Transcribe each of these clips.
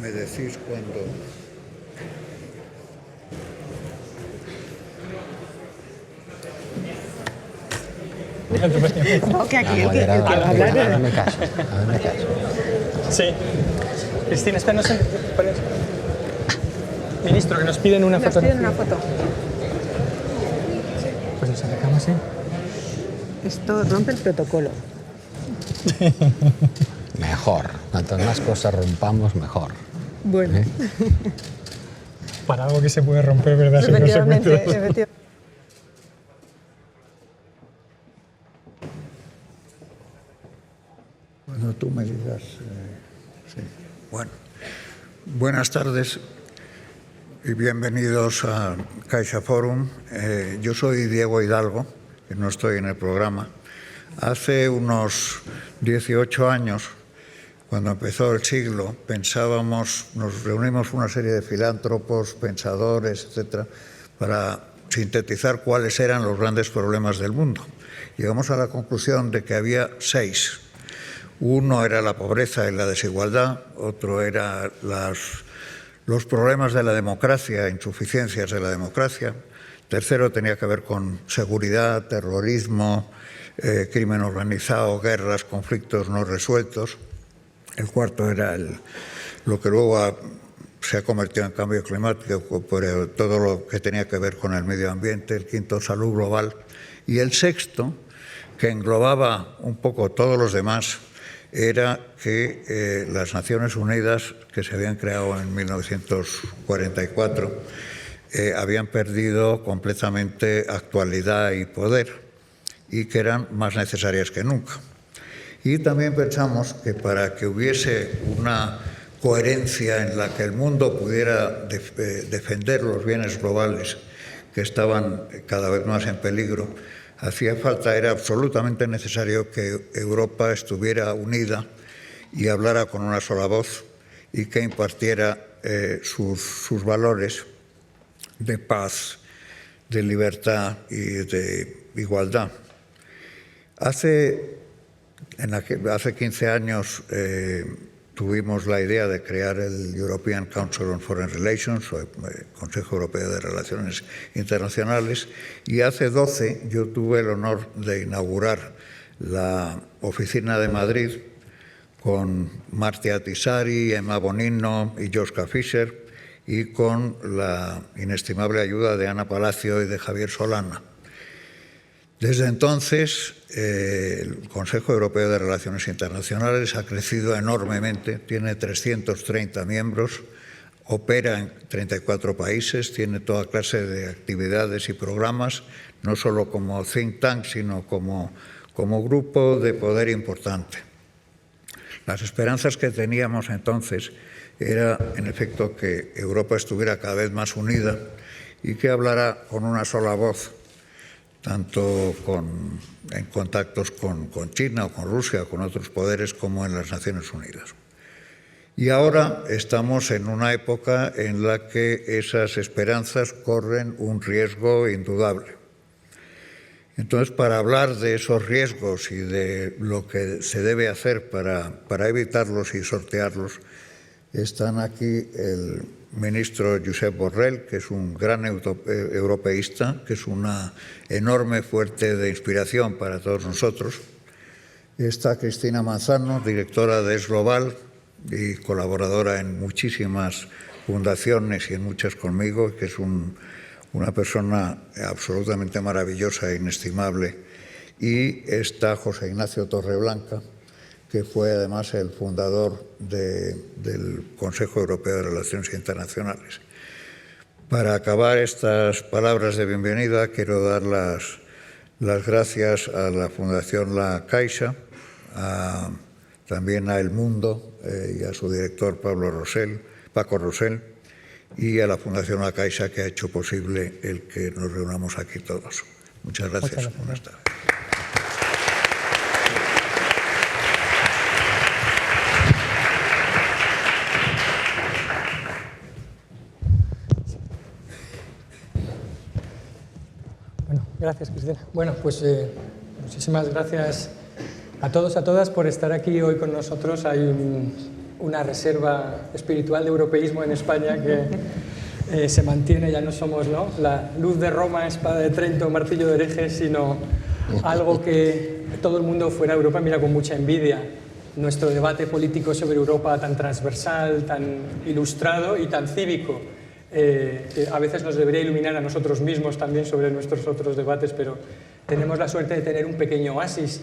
Me decís cuando... No, que aquí Hazme caso. Sí. Cristina, esta no sé. Ministro, que nos piden una foto. Nos piden una foto. Pues nos acercamos, ¿eh? Esto rompe el protocolo. Mejor. Cuantas más cosas rompamos, mejor. Bueno. Para algo que se puede romper, ¿verdad? Efectivamente, efectivamente. Cuando tú me digas... sí. Bueno, buenas tardes y bienvenidos a CaixaForum. Yo soy Diego Hidalgo, que no estoy en el programa. Hace unos 18 años, cuando empezó el siglo, nos reunimos una serie de filántropos, pensadores, etcétera, para sintetizar cuáles eran los grandes problemas del mundo. Llegamos a la conclusión de que había 6. Uno era la pobreza y la desigualdad, otro era los problemas de la democracia, insuficiencias de la democracia. Tercero tenía que ver con seguridad, terrorismo, crimen organizado, guerras, conflictos no resueltos. El cuarto era lo que luego se ha convertido en cambio climático, por todo lo que tenía que ver con el medio ambiente. El quinto, salud global. Y el sexto, que englobaba un poco todos los demás, era que las Naciones Unidas, que se habían creado en 1944, habían perdido completamente actualidad y poder y que eran más necesarias que nunca. Y también pensamos que para que hubiese una coherencia en la que el mundo pudiera defender los bienes globales que estaban cada vez más en peligro, era absolutamente necesario que Europa estuviera unida y hablara con una sola voz y que impartiera sus valores de paz, de libertad y de igualdad. Hace 15 años tuvimos la idea de crear el European Council on Foreign Relations, o el Consejo Europeo de Relaciones Internacionales, y hace 12 yo tuve el honor de inaugurar la oficina de Madrid con Marti Ahtisaari, Emma Bonino y Joschka Fischer, y con la inestimable ayuda de Ana Palacio y de Javier Solana. Desde entonces, el Consejo Europeo de Relaciones Internacionales ha crecido enormemente, tiene 330 miembros, opera en 34 países, tiene toda clase de actividades y programas, no solo como think tank, sino como grupo de poder importante. Las esperanzas que teníamos entonces era, en efecto, que Europa estuviera cada vez más unida y que hablara con una sola voz, tanto en contactos con China o con Rusia o con otros poderes como en las Naciones Unidas. Y ahora estamos en una época en la que esas esperanzas corren un riesgo indudable. Entonces, para hablar de esos riesgos y de lo que se debe hacer para evitarlos y sortearlos, están aquí el ministro Josep Borrell, que es un gran europeísta, que es una enorme fuente de inspiración para todos nosotros. Está Cristina Manzano, directora de ESGlobal y colaboradora en muchísimas fundaciones y en muchas conmigo, que es una persona absolutamente maravillosa e inestimable. Y está José Ignacio Torreblanca, que fue además el fundador del Consejo Europeo de Relaciones Internacionales. Para acabar estas palabras de bienvenida, quiero dar las gracias a la Fundación La Caixa, también a El Mundo y a su director Paco Rosell, y a la Fundación La Caixa, que ha hecho posible el que nos reunamos aquí todos. Muchas gracias. Buenas tardes. Gracias, Cristina. Bueno, pues muchísimas gracias a todos, a todas, por estar aquí hoy con nosotros. Hay una reserva espiritual de europeísmo en España que se mantiene. Ya no somos, ¿no?, la luz de Roma, espada de Trento, martillo de herejes, sino algo que todo el mundo fuera de Europa mira con mucha envidia. Nuestro debate político sobre Europa tan transversal, tan ilustrado y tan cívico, que a veces nos debería iluminar a nosotros mismos también sobre nuestros otros debates, pero tenemos la suerte de tener un pequeño oasis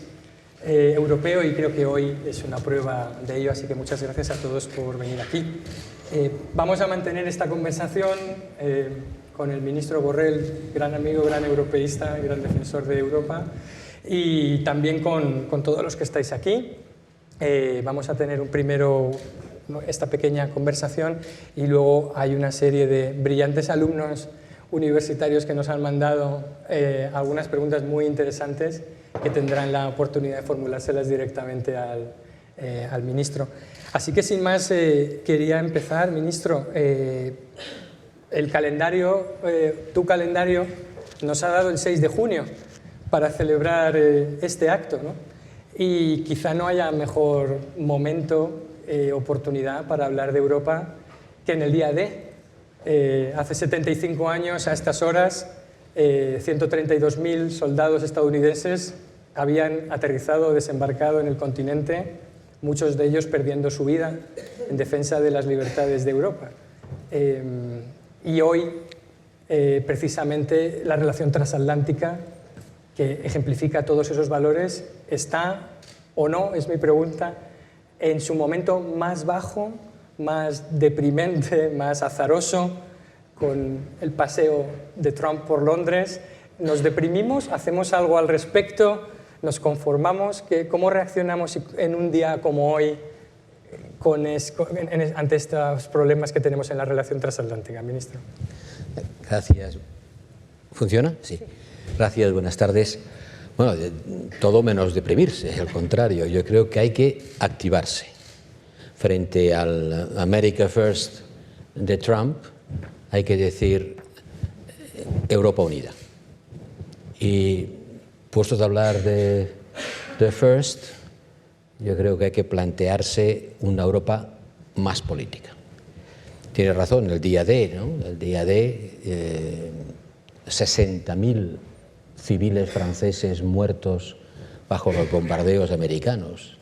europeo y creo que hoy es una prueba de ello, así que muchas gracias a todos por venir aquí. Vamos a mantener esta conversación con el ministro Borrell, gran amigo, gran europeísta, gran defensor de Europa, y también con todos los que estáis aquí. Vamos a tener primero esta pequeña conversación y luego hay una serie de brillantes alumnos universitarios que nos han mandado algunas preguntas muy interesantes que tendrán la oportunidad de formulárselas directamente al ministro. Así que sin más quería empezar, ministro. El calendario, tu calendario, nos ha dado el 6 de junio para celebrar este acto, ¿no? Y quizá no haya mejor momento, oportunidad para hablar de Europa que en el día D. Hace 75 años, a estas horas, 132.000 soldados estadounidenses habían aterrizado o desembarcado en el continente, muchos de ellos perdiendo su vida en defensa de las libertades de Europa. Y hoy, precisamente, la relación transatlántica, que ejemplifica todos esos valores, está, o no, es mi pregunta, en su momento más bajo, más deprimente, más azaroso, con el paseo de Trump por Londres. ¿Nos deprimimos? ¿Hacemos algo al respecto? ¿Nos conformamos? ¿Cómo reaccionamos en un día como hoy ante estos problemas que tenemos en la relación transatlántica, ministro? Gracias. ¿Funciona? Sí. Gracias, buenas tardes. Bueno, todo menos deprimirse, al contrario, yo creo que hay que activarse. Frente al America First de Trump, hay que decir Europa unida. Y puestos a hablar de First, yo creo que hay que plantearse una Europa más política. Tiene razón, el día D, ¿no? El día D, 60.000 civiles franceses muertos bajo los bombardeos americanos.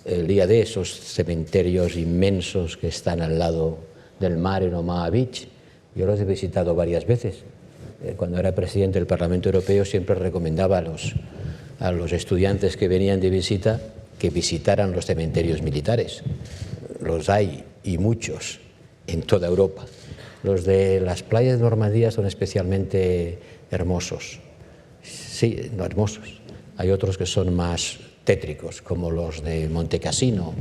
El día de esos cementerios inmensos que están al lado del mar en Omaha Beach, yo los he visitado varias veces. Cuando era presidente del Parlamento Europeo siempre recomendaba a los estudiantes que venían de visita que visitaran los cementerios militares. Los hay, y muchos, en toda Europa. Los de las playas de Normandía son especialmente hermosos. Sí, no hermosos. Hay otros que son más tétricos, como los de Monte Cassino,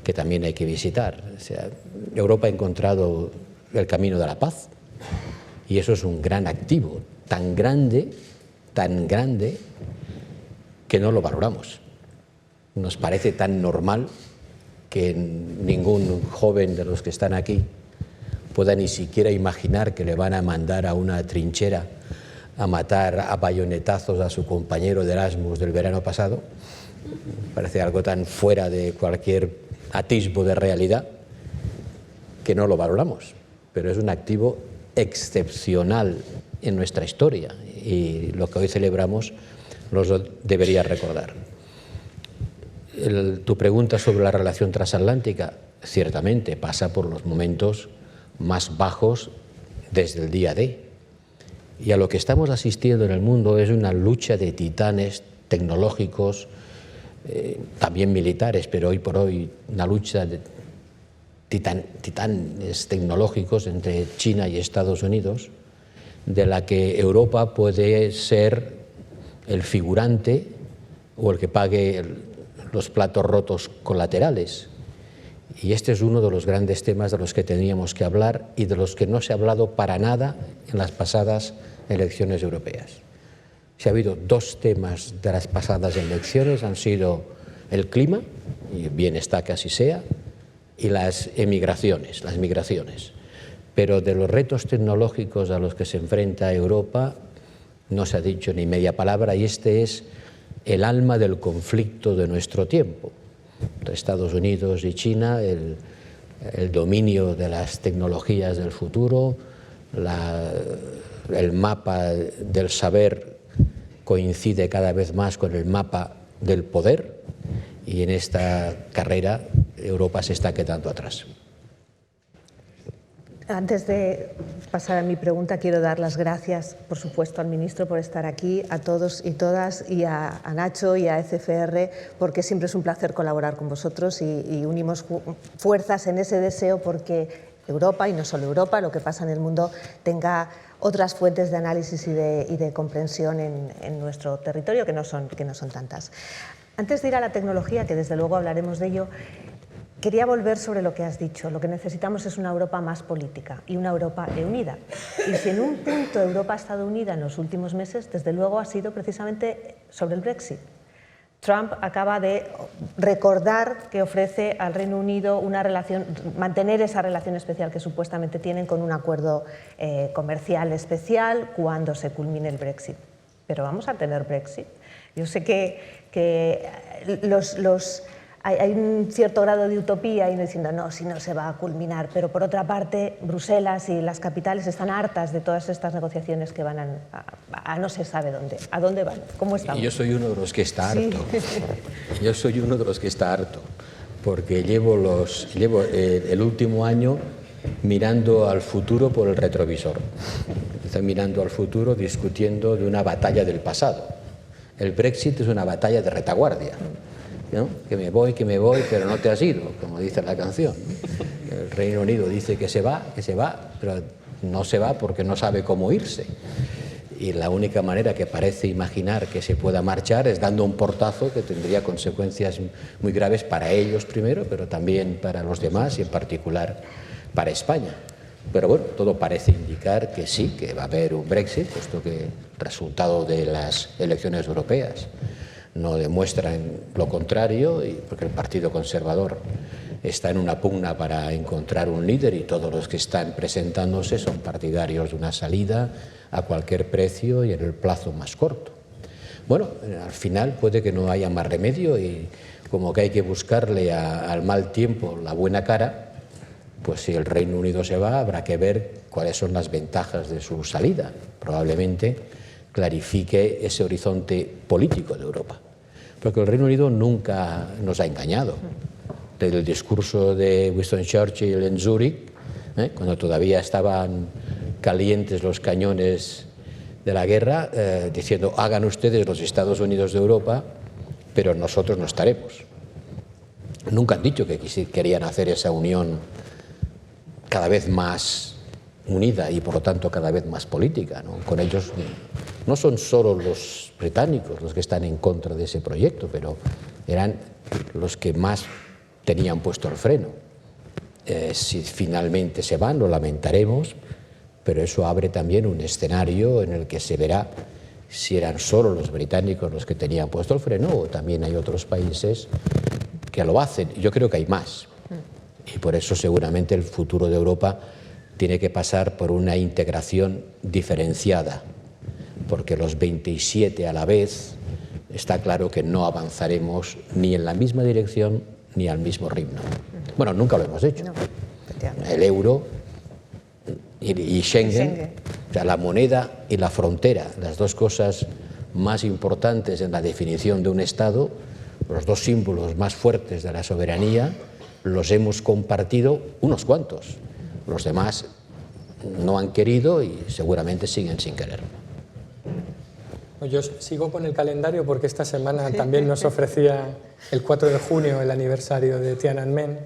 que también hay que visitar. O sea, Europa ha encontrado el camino de la paz y eso es un gran activo, tan grande, que no lo valoramos. Nos parece tan normal que ningún joven de los que están aquí pueda ni siquiera imaginar que le van a mandar a una trinchera a matar a bayonetazos a su compañero de Erasmus del verano pasado. Parece algo tan fuera de cualquier atisbo de realidad que no lo valoramos, pero es un activo excepcional en nuestra historia y lo que hoy celebramos nos lo debería recordar. Tu pregunta sobre la relación transatlántica ciertamente pasa por los momentos más bajos desde el día D. Y a lo que estamos asistiendo en el mundo es una lucha de titanes tecnológicos, también militares, pero hoy por hoy una lucha de titanes tecnológicos entre China y Estados Unidos, de la que Europa puede ser el figurante o el que pague los platos rotos colaterales. Y este es uno de los grandes temas de los que teníamos que hablar y de los que no se ha hablado para nada en las pasadas elecciones europeas. Si ha habido dos temas de las pasadas elecciones, han sido el clima, y bien está que así sea, y las migraciones. Pero de los retos tecnológicos a los que se enfrenta Europa no se ha dicho ni media palabra, y este es el alma del conflicto de nuestro tiempo. entre Estados Unidos y China, el dominio de las tecnologías del futuro, el mapa del saber coincide cada vez más con el mapa del poder, y en esta carrera Europa se está quedando atrás. Antes de pasar a mi pregunta, quiero dar las gracias, por supuesto, al ministro por estar aquí, a todos y todas, y a Nacho y a ECFR, porque siempre es un placer colaborar con vosotros y unimos fuerzas en ese deseo porque Europa, y no solo Europa, lo que pasa en el mundo, tenga otras fuentes de análisis y de comprensión en nuestro territorio, que no son tantas. Antes de ir a la tecnología, que desde luego hablaremos de ello, quería volver sobre lo que has dicho. Lo que necesitamos es una Europa más política y una Europa unida. Y si en un punto Europa ha estado unida en los últimos meses, desde luego ha sido precisamente sobre el Brexit. Trump acaba de recordar que ofrece al Reino Unido una relación, mantener esa relación especial que supuestamente tienen con un acuerdo comercial especial cuando se culmine el Brexit. Pero vamos a tener Brexit. Yo sé que hay un cierto grado de utopía y diciendo no, si no se va a culminar, pero por otra parte Bruselas y las capitales están hartas de todas estas negociaciones que van a no se sabe dónde. ¿A dónde van? ¿Cómo estamos? Yo soy uno de los que está harto. Sí. Yo soy uno de los que está harto, porque llevo el último año mirando al futuro por el retrovisor. Estoy mirando al futuro discutiendo de una batalla del pasado. El Brexit es una batalla de retaguardia, ¿no? Que me voy, pero no te has ido, como dice la canción. El Reino Unido dice que se va, pero no se va porque no sabe cómo irse. Y la única manera que parece imaginar que se pueda marchar es dando un portazo que tendría consecuencias muy graves para ellos primero, pero también para los demás y en particular para España. Pero bueno, todo parece indicar que sí, que va a haber un Brexit, puesto que el resultado de las elecciones europeas no demuestran lo contrario, y porque el Partido Conservador está en una pugna para encontrar un líder y todos los que están presentándose son partidarios de una salida a cualquier precio y en el plazo más corto. Bueno, al final puede que no haya más remedio y como que hay que buscarle al mal tiempo la buena cara, pues si el Reino Unido se va habrá que ver cuáles son las ventajas de su salida. Probablemente clarifique ese horizonte político de Europa. Porque el Reino Unido nunca nos ha engañado. Desde el discurso de Winston Churchill en Zúrich, cuando todavía estaban calientes los cañones de la guerra, diciendo hagan ustedes los Estados Unidos de Europa, pero nosotros no estaremos. Nunca han dicho que querían hacer esa unión cada vez más unida y por lo tanto cada vez más política, ¿no? Con ellos no son solo los británicos los que están en contra de ese proyecto, pero eran los que más tenían puesto el freno. Si finalmente se van, lo lamentaremos, pero eso abre también un escenario en el que se verá si eran solo los británicos los que tenían puesto el freno o también hay otros países que lo hacen. Yo creo que hay más. Y por eso seguramente el futuro de Europa tiene que pasar por una integración diferenciada, porque los 27 a la vez está claro que no avanzaremos ni en la misma dirección ni al mismo ritmo. Bueno, nunca lo hemos hecho. No, el euro y Schengen, o sea, la moneda y la frontera, las dos cosas más importantes en la definición de un Estado, los dos símbolos más fuertes de la soberanía, los hemos compartido unos cuantos. Los demás no han querido y seguramente siguen sin querer. Yo sigo con el calendario porque esta semana también nos ofrecía el 4 de junio el aniversario de Tiananmen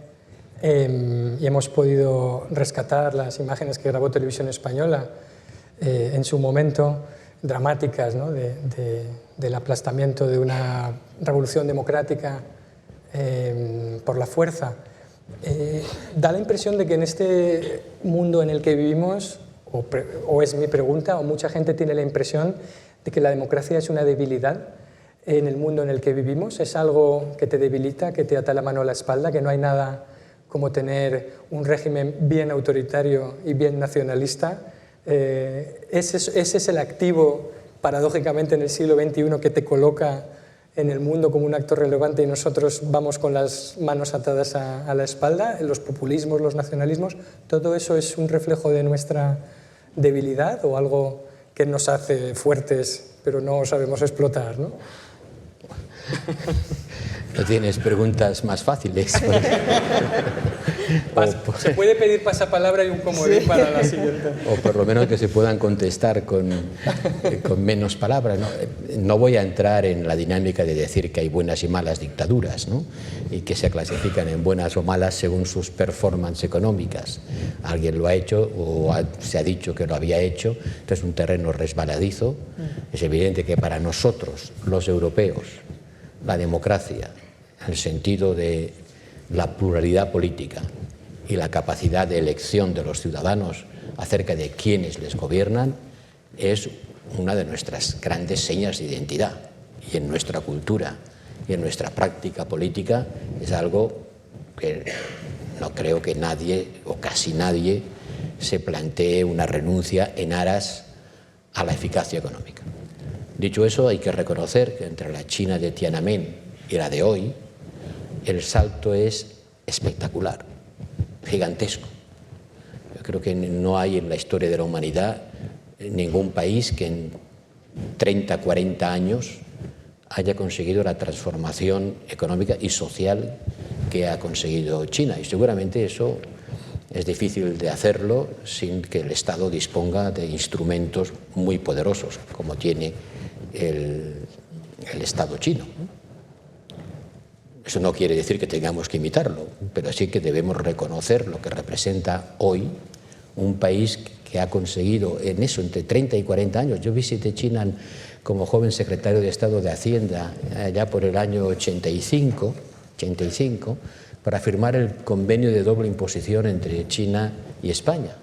y hemos podido rescatar las imágenes que grabó Televisión Española en su momento, dramáticas, ¿no? del aplastamiento de una revolución democrática por la fuerza. Da la impresión de que en este mundo en el que vivimos, o es mi pregunta, o mucha gente tiene la impresión de que la democracia es una debilidad en el mundo en el que vivimos, es algo que te debilita, que te ata la mano a la espalda, que no hay nada como tener un régimen bien autoritario y bien nacionalista. Ese es el activo, paradójicamente, en el siglo XXI que te coloca en el mundo como un actor relevante y nosotros vamos con las manos atadas a la espalda, los populismos, los nacionalismos, ¿todo eso es un reflejo de nuestra debilidad o algo que nos hace fuertes pero no sabemos explotar, ¿no? No tienes preguntas más fáciles. Se puede pedir pasapalabra y un comodín para la siguiente. O por lo menos que se puedan contestar con menos palabras, ¿no? No voy a entrar en la dinámica de decir que hay buenas y malas dictaduras, ¿no? Y que se clasifican en buenas o malas según sus performances económicas. Alguien lo ha hecho o se ha dicho que lo había hecho, entonces es un terreno resbaladizo. Es evidente que para nosotros, los europeos, la democracia, en el sentido de la pluralidad política y la capacidad de elección de los ciudadanos acerca de quiénes les gobiernan es una de nuestras grandes señas de identidad, y en nuestra cultura y en nuestra práctica política es algo que no creo que nadie o casi nadie se plantee una renuncia en aras a la eficacia económica. Dicho eso, hay que reconocer que entre la China de Tiananmen y la de hoy el salto es espectacular, gigantesco. Yo creo que no hay en la historia de la humanidad ningún país que en 30, 40 años haya conseguido la transformación económica y social que ha conseguido China. Y seguramente eso es difícil de hacerlo sin que el Estado disponga de instrumentos muy poderosos, como tiene el Estado chino. Eso no quiere decir que tengamos que imitarlo, pero sí que debemos reconocer lo que representa hoy un país que ha conseguido en eso, entre 30 y 40 años. Yo visité China como joven secretario de Estado de Hacienda allá por el año 85, para firmar el convenio de doble imposición entre China y España.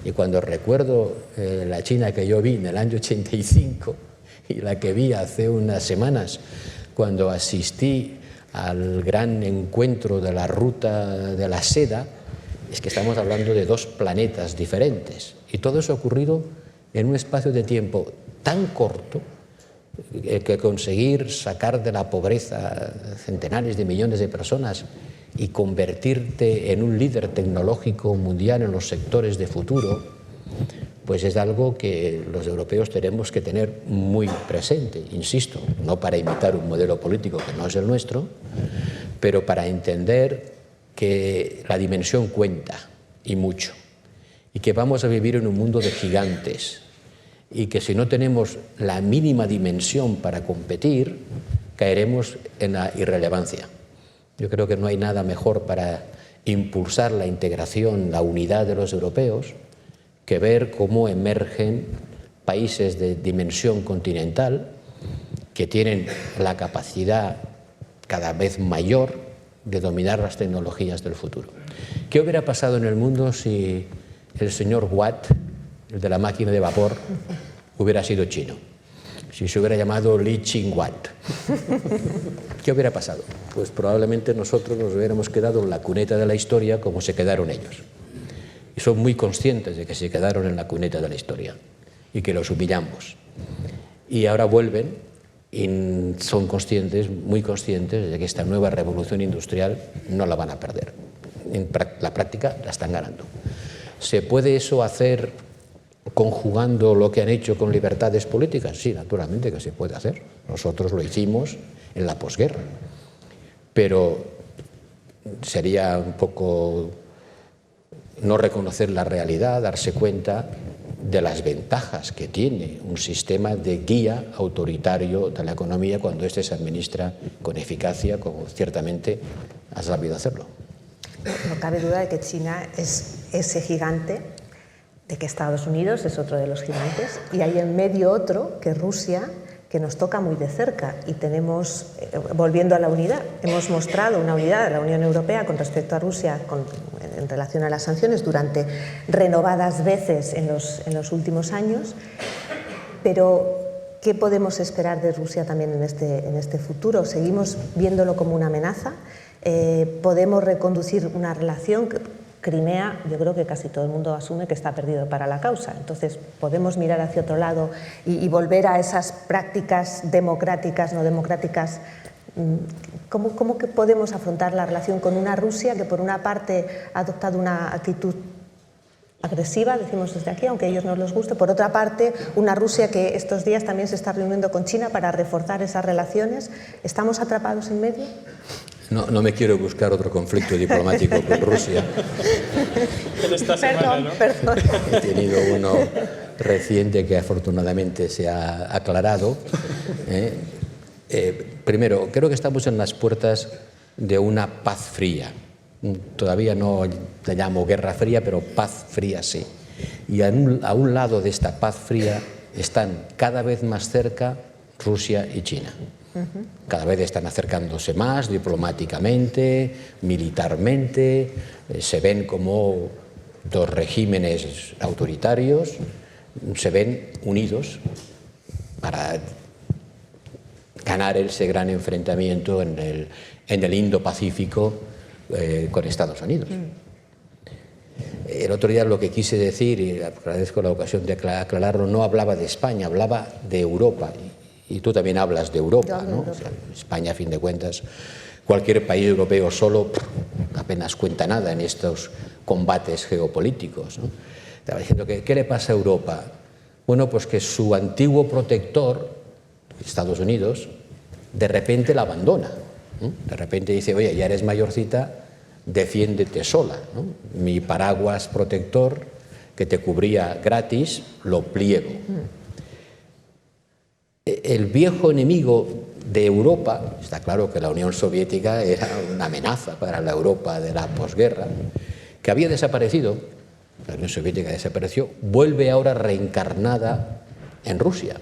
Y cuando recuerdo la China que yo vi en el año 85 y la que vi hace unas semanas cuando asistí al gran encuentro de la ruta de la seda, es que estamos hablando de dos planetas diferentes. Y todo eso ha ocurrido en un espacio de tiempo tan corto que conseguir sacar de la pobreza centenares de millones de personas y convertirte en un líder tecnológico mundial en los sectores de futuro, pues es algo que los europeos tenemos que tener muy presente, insisto, no para imitar un modelo político que no es el nuestro, pero para entender que la dimensión cuenta, y mucho, y que vamos a vivir en un mundo de gigantes, y que si no tenemos la mínima dimensión para competir, caeremos en la irrelevancia. Yo creo que no hay nada mejor para impulsar la integración, la unidad de los europeos, que ver cómo emergen países de dimensión continental que tienen la capacidad cada vez mayor de dominar las tecnologías del futuro. ¿Qué hubiera pasado en el mundo si el señor Watt, el de la máquina de vapor, hubiera sido chino? Si se hubiera llamado Lee Ching-Watt. ¿Qué hubiera pasado? Pues probablemente nosotros nos hubiéramos quedado en la cuneta de la historia como se quedaron ellos. Y son muy conscientes de que se quedaron en la cuneta de la historia y que los humillamos. Y ahora vuelven y son conscientes, muy conscientes, de que esta nueva revolución industrial no la van a perder. En la práctica la están ganando. ¿Se puede eso hacer conjugando lo que han hecho con libertades políticas? Sí, naturalmente que se puede hacer. Nosotros lo hicimos en la posguerra. Pero sería un poco no reconocer la realidad, darse cuenta de las ventajas que tiene un sistema de guía autoritario de la economía cuando éste se administra con eficacia, como ciertamente ha sabido hacerlo. No cabe duda de que China es ese gigante, de que Estados Unidos es otro de los gigantes, y hay en medio otro, que es Rusia, que nos toca muy de cerca. Y tenemos, volviendo a la unidad, hemos mostrado una unidad de la Unión Europea con respecto a Rusia en relación a las sanciones durante renovadas veces en los últimos años. Pero, ¿qué podemos esperar de Rusia también en este futuro? ¿Seguimos viéndolo como una amenaza? ¿Podemos reconducir una relación Crimea, yo creo que casi todo el mundo asume que está perdido para la causa. Entonces, podemos mirar hacia otro lado y volver a esas prácticas democráticas, no democráticas. ¿Cómo que podemos afrontar la relación con una Rusia que, por una parte, ha adoptado una actitud agresiva, decimos desde aquí, aunque a ellos no les guste, por otra parte, una Rusia que estos días también se está reuniendo con China para reforzar esas relaciones? ¿Estamos atrapados en medio? No me quiero buscar otro conflicto diplomático con Rusia. Perdón. He tenido uno reciente que afortunadamente se ha aclarado. Primero, creo que estamos en las puertas de una paz fría. Todavía no la llamo guerra fría, pero paz fría sí. Y a un lado de esta paz fría están cada vez más cerca Rusia y China. Cada vez están acercándose más diplomáticamente, militarmente, se ven como dos regímenes autoritarios, se ven unidos para ganar ese gran enfrentamiento en el Indo-Pacífico con Estados Unidos. El otro día lo que quise decir, y agradezco la ocasión de aclararlo, no hablaba de España, hablaba de Europa. Y tú también hablas de Europa, ¿no? O sea, España, a fin de cuentas, cualquier país europeo solo apenas cuenta nada en estos combates geopolíticos, ¿no? Estaba diciendo que, ¿qué le pasa a Europa? Bueno, pues que su antiguo protector, Estados Unidos, de repente la abandona, ¿no? De repente dice, oye, ya eres mayorcita, defiéndete sola, ¿no? Mi paraguas protector que te cubría gratis, lo pliego. El viejo enemigo de Europa, está claro que la Unión Soviética era una amenaza para la Europa de la posguerra, que había desaparecido, la Unión Soviética desapareció, vuelve ahora reencarnada en Rusia,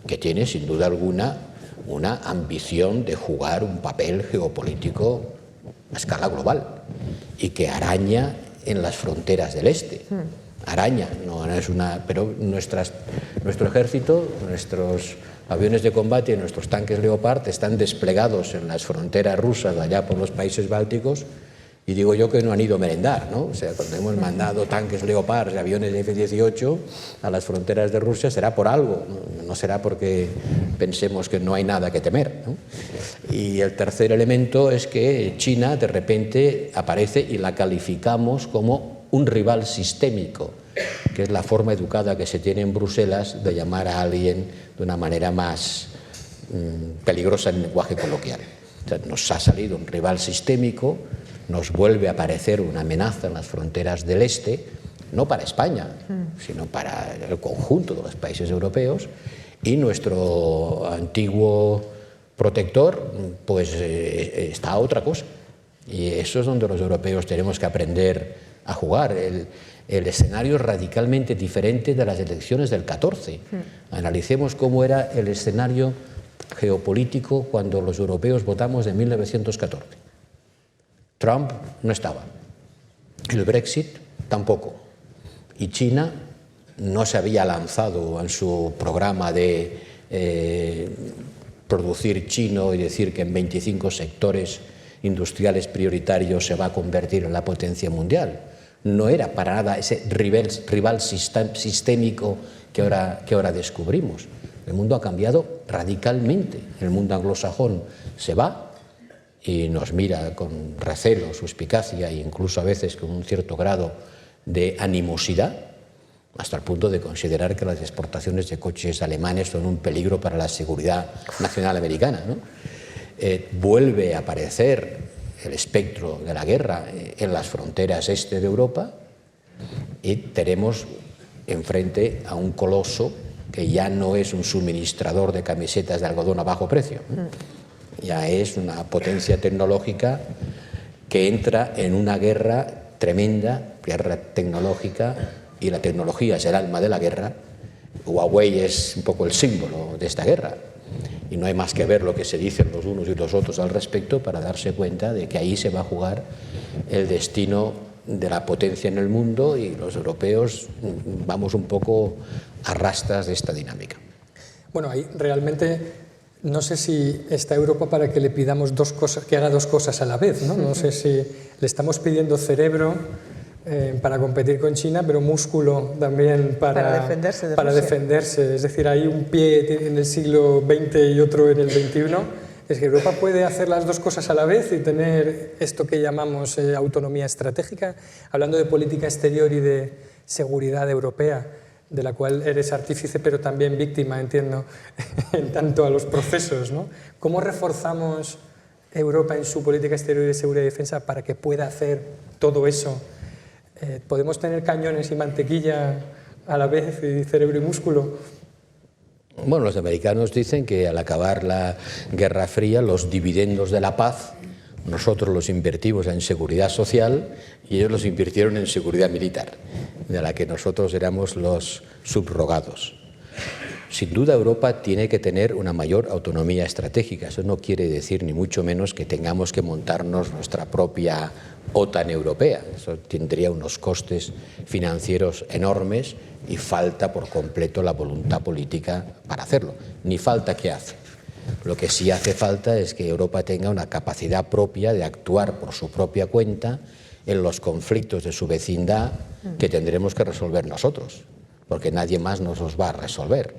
que tiene sin duda alguna una ambición de jugar un papel geopolítico a escala global y que araña en las fronteras del este. Araña, no es una, pero nuestro ejército, nuestros aviones de combate y nuestros tanques Leopard están desplegados en las fronteras rusas allá por los países bálticos, y digo yo que no han ido a merendar, ¿no? O sea, cuando hemos mandado tanques Leopard y aviones F-18 a las fronteras de Rusia será por algo, no será porque pensemos que no hay nada que temer, ¿no? Y el tercer elemento es que China de repente aparece y la calificamos como un rival sistémico, que es la forma educada que se tiene en Bruselas de llamar a alguien de una manera más peligrosa en lenguaje coloquial. O sea, nos ha salido un rival sistémico, nos vuelve a aparecer una amenaza en las fronteras del este, no para España, sino para el conjunto de los países europeos, y nuestro antiguo protector pues está a otra cosa. Y eso es donde los europeos tenemos que aprender a jugar. El escenario es radicalmente diferente de las elecciones del 14. Analicemos cómo era el escenario geopolítico cuando los europeos votamos en 1914. Trump no estaba, el Brexit tampoco, y China no se había lanzado en su programa de producir chino y decir que en 25 sectores industriales prioritarios se va a convertir en la potencia mundial. No era para nada ese rival sistémico que ahora descubrimos. El mundo ha cambiado radicalmente. El mundo anglosajón se va y nos mira con recelo, suspicacia e incluso a veces con un cierto grado de animosidad, hasta el punto de considerar que las exportaciones de coches alemanes son un peligro para la seguridad nacional americana, ¿no? Vuelve a aparecer el espectro de la guerra en las fronteras este de Europa y tenemos enfrente a un coloso que ya no es un suministrador de camisetas de algodón a bajo precio, ¿no? Ya es una potencia tecnológica que entra en una guerra tremenda, guerra tecnológica, y la tecnología es el alma de la guerra. Huawei es un poco el símbolo de esta guerra, y no hay más que ver lo que se dicen los unos y los otros al respecto para darse cuenta de que ahí se va a jugar el destino de la potencia en el mundo, y los europeos vamos un poco a rastras de esta dinámica. Bueno, ahí realmente no sé si está Europa para que le pidamos dos cosas, que haga dos cosas a la vez, ¿no? No sé si le estamos pidiendo cerebro para competir con China, pero músculo también para defenderse de para Rusia. defenderse. Es decir, hay un pie en el siglo XX y otro en el XXI. Es que Europa puede hacer las dos cosas a la vez y tener esto que llamamos autonomía estratégica, hablando de política exterior y de seguridad europea, de la cual eres artífice pero también víctima, entiendo, en tanto a los procesos, ¿no? ¿Cómo reforzamos Europa en su política exterior y de seguridad y defensa para que pueda hacer todo eso? ¿Podemos tener cañones y mantequilla a la vez y cerebro y músculo? Bueno, los americanos dicen que al acabar la Guerra Fría, los dividendos de la paz, nosotros los invertimos en seguridad social y ellos los invirtieron en seguridad militar, de la que nosotros éramos los subrogados. Sin duda Europa tiene que tener una mayor autonomía estratégica. Eso no quiere decir ni mucho menos que tengamos que montarnos nuestra propia OTAN europea. Eso tendría unos costes financieros enormes y falta por completo la voluntad política para hacerlo. Ni falta que hace. Lo que sí hace falta es que Europa tenga una capacidad propia de actuar por su propia cuenta en los conflictos de su vecindad que tendremos que resolver nosotros, porque nadie más nos los va a resolver.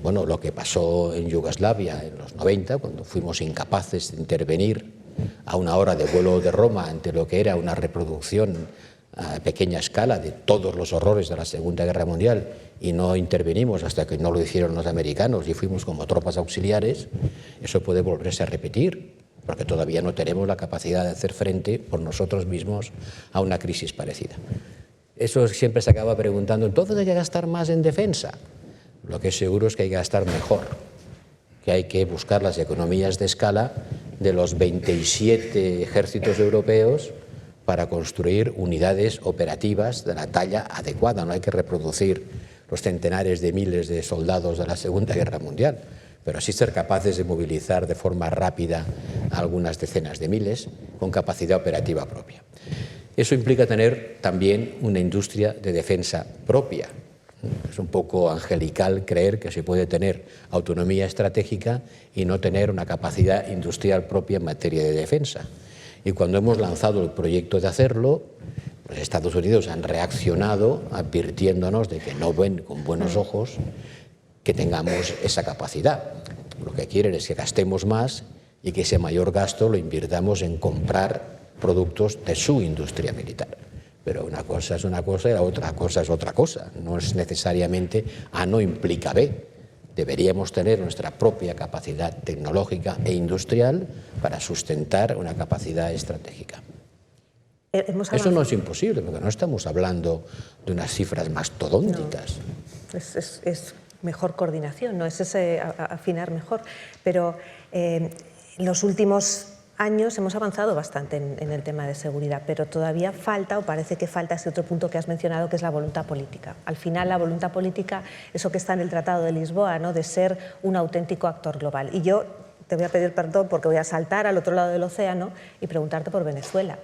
Bueno, lo que pasó en Yugoslavia en los 90, cuando fuimos incapaces de intervenir a una hora de vuelo de Roma ante lo que era una reproducción a pequeña escala de todos los horrores de la Segunda Guerra Mundial, y no intervenimos hasta que no lo hicieron los americanos y fuimos como tropas auxiliares, eso puede volverse a repetir, porque todavía no tenemos la capacidad de hacer frente por nosotros mismos a una crisis parecida. Eso siempre se acaba preguntando, ¿entonces hay que gastar más en defensa? Lo que es seguro es que hay que gastar mejor, que hay que buscar las economías de escala de los 27 ejércitos europeos para construir unidades operativas de la talla adecuada. No hay que reproducir los centenares de miles de soldados de la Segunda Guerra Mundial, pero sí ser capaces de movilizar de forma rápida a algunas decenas de miles con capacidad operativa propia. Eso implica tener también una industria de defensa propia. Es un poco angelical creer que se puede tener autonomía estratégica y no tener una capacidad industrial propia en materia de defensa. Y cuando hemos lanzado el proyecto de hacerlo, los Estados Unidos han reaccionado advirtiéndonos de que no ven con buenos ojos que tengamos esa capacidad. Lo que quieren es que gastemos más y que ese mayor gasto lo invirtamos en comprar productos de su industria militar. Pero una cosa es una cosa y la otra cosa es otra cosa. No es necesariamente A no implica B. Deberíamos tener nuestra propia capacidad tecnológica e industrial para sustentar una capacidad estratégica. Eso no es imposible, porque no estamos hablando de unas cifras mastodónticas. No, es mejor coordinación, no es ese afinar mejor. Pero en los últimos años hemos avanzado bastante en el tema de seguridad, pero todavía falta, o parece que falta, ese otro punto que has mencionado, que es la voluntad política. Al final, la voluntad política, eso que está en el Tratado de Lisboa, ¿no?, de ser un auténtico actor global. Y yo te voy a pedir perdón porque voy a saltar al otro lado del océano y preguntarte por Venezuela.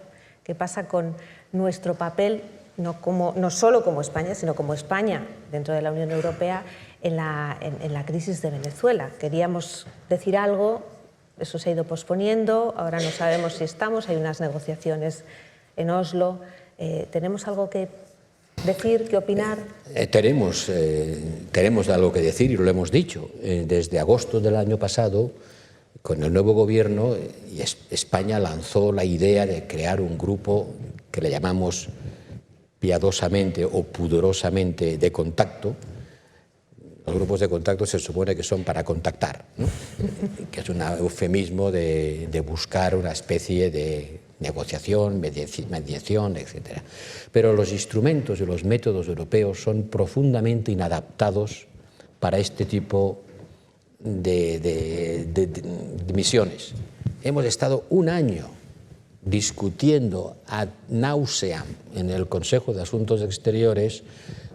¿Qué pasa con nuestro papel, no solo como España, sino como España dentro de la Unión Europea en la crisis de Venezuela? Queríamos decir algo, eso se ha ido posponiendo, ahora no sabemos si estamos, hay unas negociaciones en Oslo. ¿Tenemos algo que decir, que opinar? Tenemos algo que decir y lo hemos dicho. Desde agosto del año pasado, con el nuevo gobierno, España lanzó la idea de crear un grupo que le llamamos piadosamente o pudorosamente de contacto. Los grupos de contacto se supone que son para contactar, ¿no? Que es un eufemismo de buscar una especie de negociación, mediación, etc. Pero los instrumentos y los métodos europeos son profundamente inadaptados para este tipo de misiones. Hemos estado un año discutiendo ad nauseam en el Consejo de Asuntos Exteriores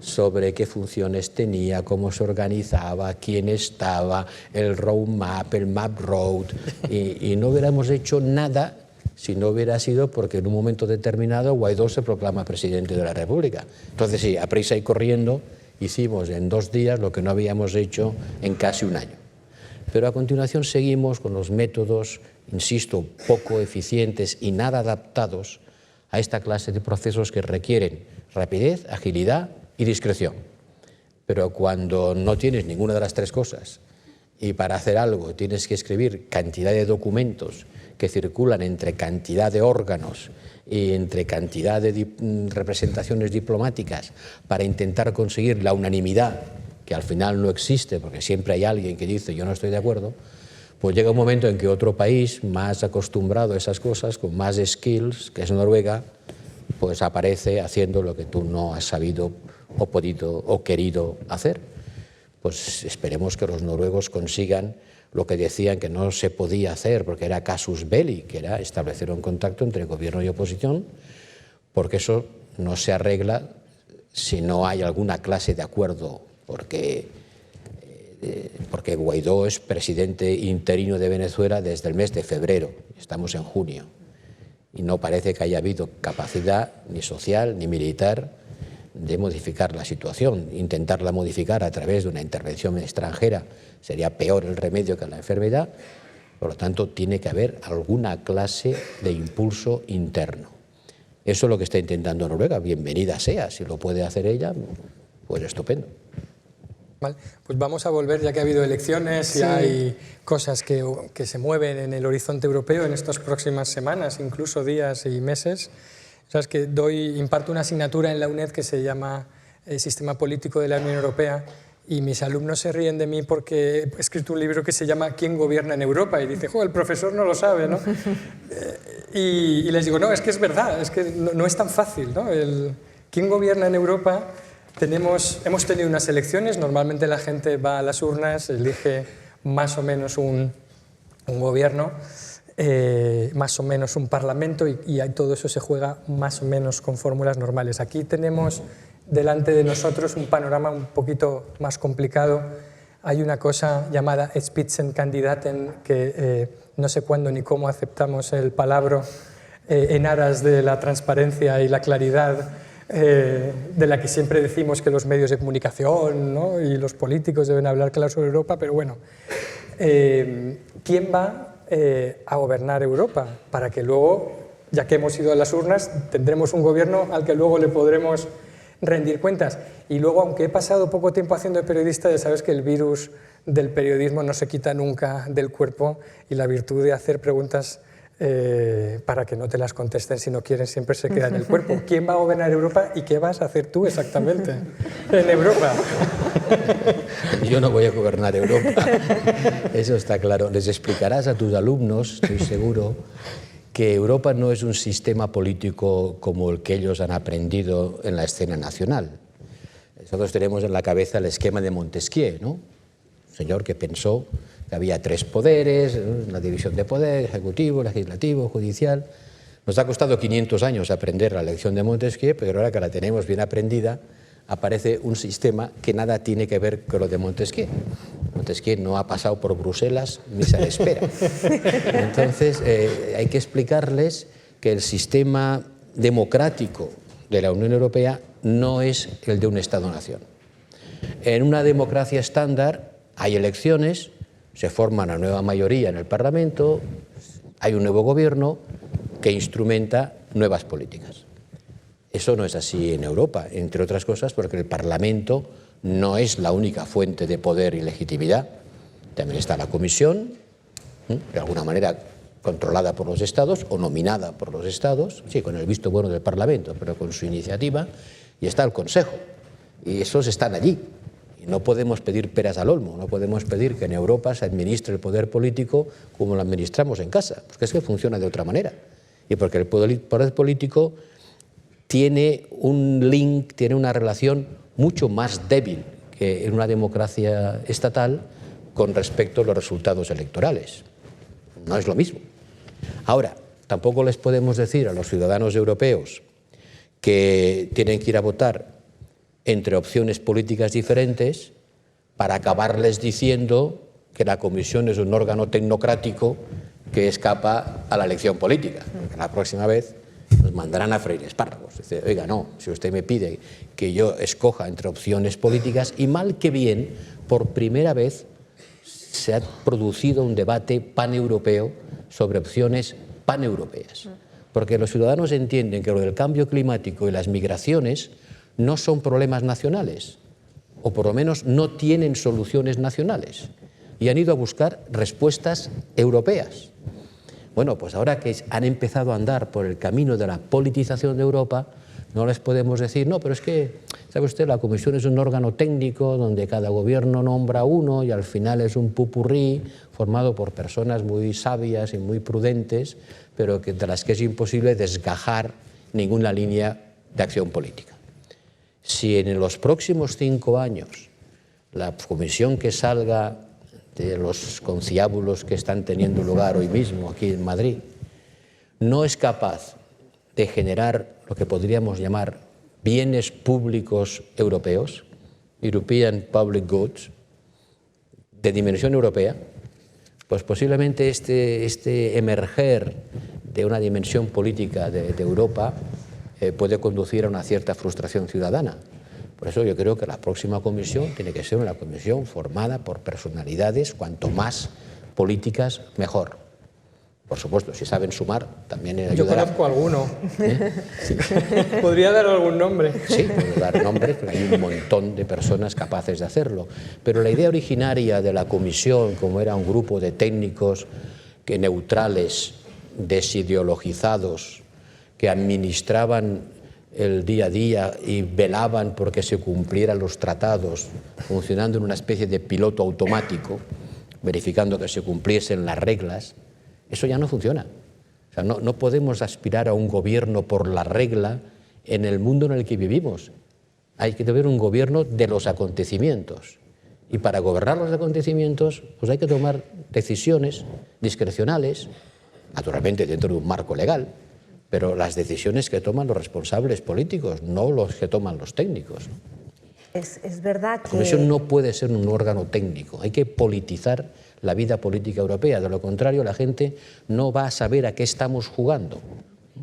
sobre qué funciones tenía, cómo se organizaba, quién estaba, el roadmap, el map road, y no hubiéramos hecho nada si no hubiera sido porque en un momento determinado Guaidó se proclama presidente de la República. Entonces sí, a prisa y corriendo hicimos en 2 días lo que no habíamos hecho en casi un año. Pero a continuación seguimos con los métodos, insisto, poco eficientes y nada adaptados a esta clase de procesos que requieren rapidez, agilidad y discreción. Pero cuando no tienes ninguna de las tres cosas y para hacer algo tienes que escribir cantidad de documentos que circulan entre cantidad de órganos y entre cantidad de representaciones diplomáticas para intentar conseguir la unanimidad, que al final no existe porque siempre hay alguien que dice yo no estoy de acuerdo, pues llega un momento en que otro país más acostumbrado a esas cosas, con más skills, que es Noruega, pues aparece haciendo lo que tú no has sabido o podido o querido hacer. Pues esperemos que los noruegos consigan lo que decían que no se podía hacer porque era casus belli, que era establecer un contacto entre gobierno y oposición, porque eso no se arregla si no hay alguna clase de acuerdo, porque Guaidó es presidente interino de Venezuela desde el mes de febrero, estamos en junio, y no parece que haya habido capacidad ni social ni militar de modificar la situación. Intentarla modificar a través de una intervención extranjera sería peor el remedio que la enfermedad. Por lo tanto, tiene que haber alguna clase de impulso interno. Eso es lo que está intentando Noruega. Bienvenida sea. Si lo puede hacer ella, pues estupendo. Vale, pues vamos a volver, ya que ha habido elecciones y hay cosas que se mueven en el horizonte europeo en estas próximas semanas, incluso días y meses. Sabes que imparto una asignatura en la UNED que se llama Sistema Político de la Unión Europea, y mis alumnos se ríen de mí porque he escrito un libro que se llama ¿Quién gobierna en Europa? Y dice, el profesor no lo sabe, ¿no? Y les digo, no, es que es verdad, es que no es tan fácil, ¿no? ¿Quién gobierna en Europa? Hemos tenido unas elecciones, normalmente la gente va a las urnas, elige más o menos un gobierno, más o menos un parlamento, y todo eso se juega más o menos con fórmulas normales. Aquí tenemos delante de nosotros un panorama un poquito más complicado. Hay una cosa llamada Spitzenkandidaten, que no sé cuándo ni cómo aceptamos el palabra en aras de la transparencia y la claridad, de la que siempre decimos que los medios de comunicación, ¿no?, y los políticos deben hablar claro sobre Europa, pero bueno, ¿quién va a gobernar Europa? Para que luego, ya que hemos ido a las urnas, tendremos un gobierno al que luego le podremos rendir cuentas. Y luego, aunque he pasado poco tiempo haciendo de periodista, ya sabes que el virus del periodismo no se quita nunca del cuerpo, y la virtud de hacer preguntas para que no te las contesten si no quieren siempre se queda en el cuerpo. ¿Quién va a gobernar Europa y qué vas a hacer tú exactamente en Europa? Yo no voy a gobernar Europa, eso está claro. Les explicarás a tus alumnos, estoy seguro, que Europa no es un sistema político como el que ellos han aprendido en la escena nacional. Nosotros tenemos en la cabeza el esquema de Montesquieu, ¿no? Un señor que pensó que había tres poderes, una división de poder, ejecutivo, legislativo, judicial. Nos ha costado 500 años aprender la lección de Montesquieu, pero ahora que la tenemos bien aprendida, aparece un sistema que nada tiene que ver con lo de Montesquieu. Montesquieu no ha pasado por Bruselas ni se le espera. Entonces, hay que explicarles que el sistema democrático de la Unión Europea no es el de un Estado-nación. En una democracia estándar hay elecciones, se forma una nueva mayoría en el Parlamento, hay un nuevo gobierno que instrumenta nuevas políticas. Eso no es así en Europa, entre otras cosas porque el Parlamento no es la única fuente de poder y legitimidad. También está la Comisión, de alguna manera controlada por los Estados o nominada por los Estados, sí, con el visto bueno del Parlamento, pero con su iniciativa, y está el Consejo, y esos están allí. No podemos pedir peras al olmo, no podemos pedir que en Europa se administre el poder político como lo administramos en casa, porque es que funciona de otra manera. Y porque el poder político tiene un link, tiene una relación mucho más débil que en una democracia estatal con respecto a los resultados electorales. No es lo mismo. Ahora, tampoco les podemos decir a los ciudadanos europeos que tienen que ir a votar entre opciones políticas diferentes para acabarles diciendo que la Comisión es un órgano tecnocrático que escapa a la elección política. Porque la próxima vez nos mandarán a freír espárragos. Dice, oiga, no, si usted me pide que yo escoja entre opciones políticas, y mal que bien, por primera vez se ha producido un debate paneuropeo sobre opciones paneuropeas. porque los ciudadanos entienden que lo del cambio climático y las migraciones no son problemas nacionales, o por lo menos no tienen soluciones nacionales, y han ido a buscar respuestas europeas. Bueno, pues ahora que han empezado a andar por el camino de la politización de Europa, no les podemos decir, no, pero es que, ¿sabe usted? La Comisión es un órgano técnico donde cada gobierno nombra uno y al final es un popurrí formado por personas muy sabias y muy prudentes, pero de las que es imposible desgajar ninguna línea de acción política. Si en los próximos 5 años la comisión que salga de los conciliábulos que están teniendo lugar hoy mismo aquí en Madrid no es capaz de generar lo que podríamos llamar bienes públicos europeos, European Public Goods, de dimensión europea, pues posiblemente este emerger de una dimensión política de Europa puede conducir a una cierta frustración ciudadana. Por eso yo creo que la próxima comisión tiene que ser una comisión formada por personalidades, cuanto más políticas, mejor. Por supuesto, si saben sumar, también ayudará. Yo conozco alguno. Sí. ¿Podría dar algún nombre? Sí, puedo dar nombres, porque hay un montón de personas capaces de hacerlo. Pero la idea originaria de la comisión, como era un grupo de técnicos neutrales, desideologizados, que administraban el día a día y velaban porque se cumplieran los tratados, funcionando en una especie de piloto automático, verificando que se cumpliesen las reglas, eso ya no funciona. O sea, no podemos aspirar a un gobierno por la regla en el mundo en el que vivimos. Hay que tener un gobierno de los acontecimientos. Y para gobernar los acontecimientos, pues hay que tomar decisiones discrecionales, naturalmente dentro de un marco legal, pero las decisiones que toman los responsables políticos, no los que toman los técnicos. Es verdad que... La Comisión no puede ser un órgano técnico, hay que politizar la vida política europea, de lo contrario la gente no va a saber a qué estamos jugando.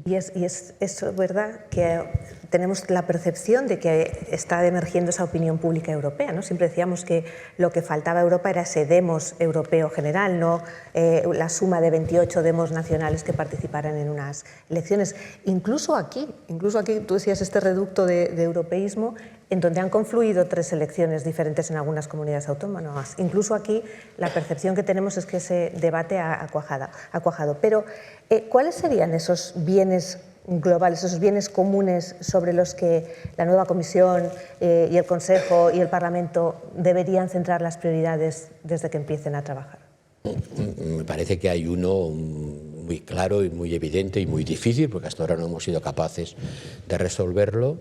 Y es verdad que tenemos la percepción de que está emergiendo esa opinión pública europea, ¿no? Siempre decíamos que lo que faltaba a Europa era ese demos europeo general, no la suma de 28 demos nacionales que participaran en unas elecciones. Incluso aquí tú decías este reducto de europeísmo, en donde han confluido 3 elecciones diferentes en algunas comunidades autónomas. Incluso aquí la percepción que tenemos es que ese debate ha cuajado. Pero, ¿cuáles serían esos bienes globales, esos bienes comunes sobre los que la nueva Comisión y el Consejo y el Parlamento deberían centrar las prioridades desde que empiecen a trabajar? Me parece que hay uno muy claro y muy evidente y muy difícil, porque hasta ahora no hemos sido capaces de resolverlo,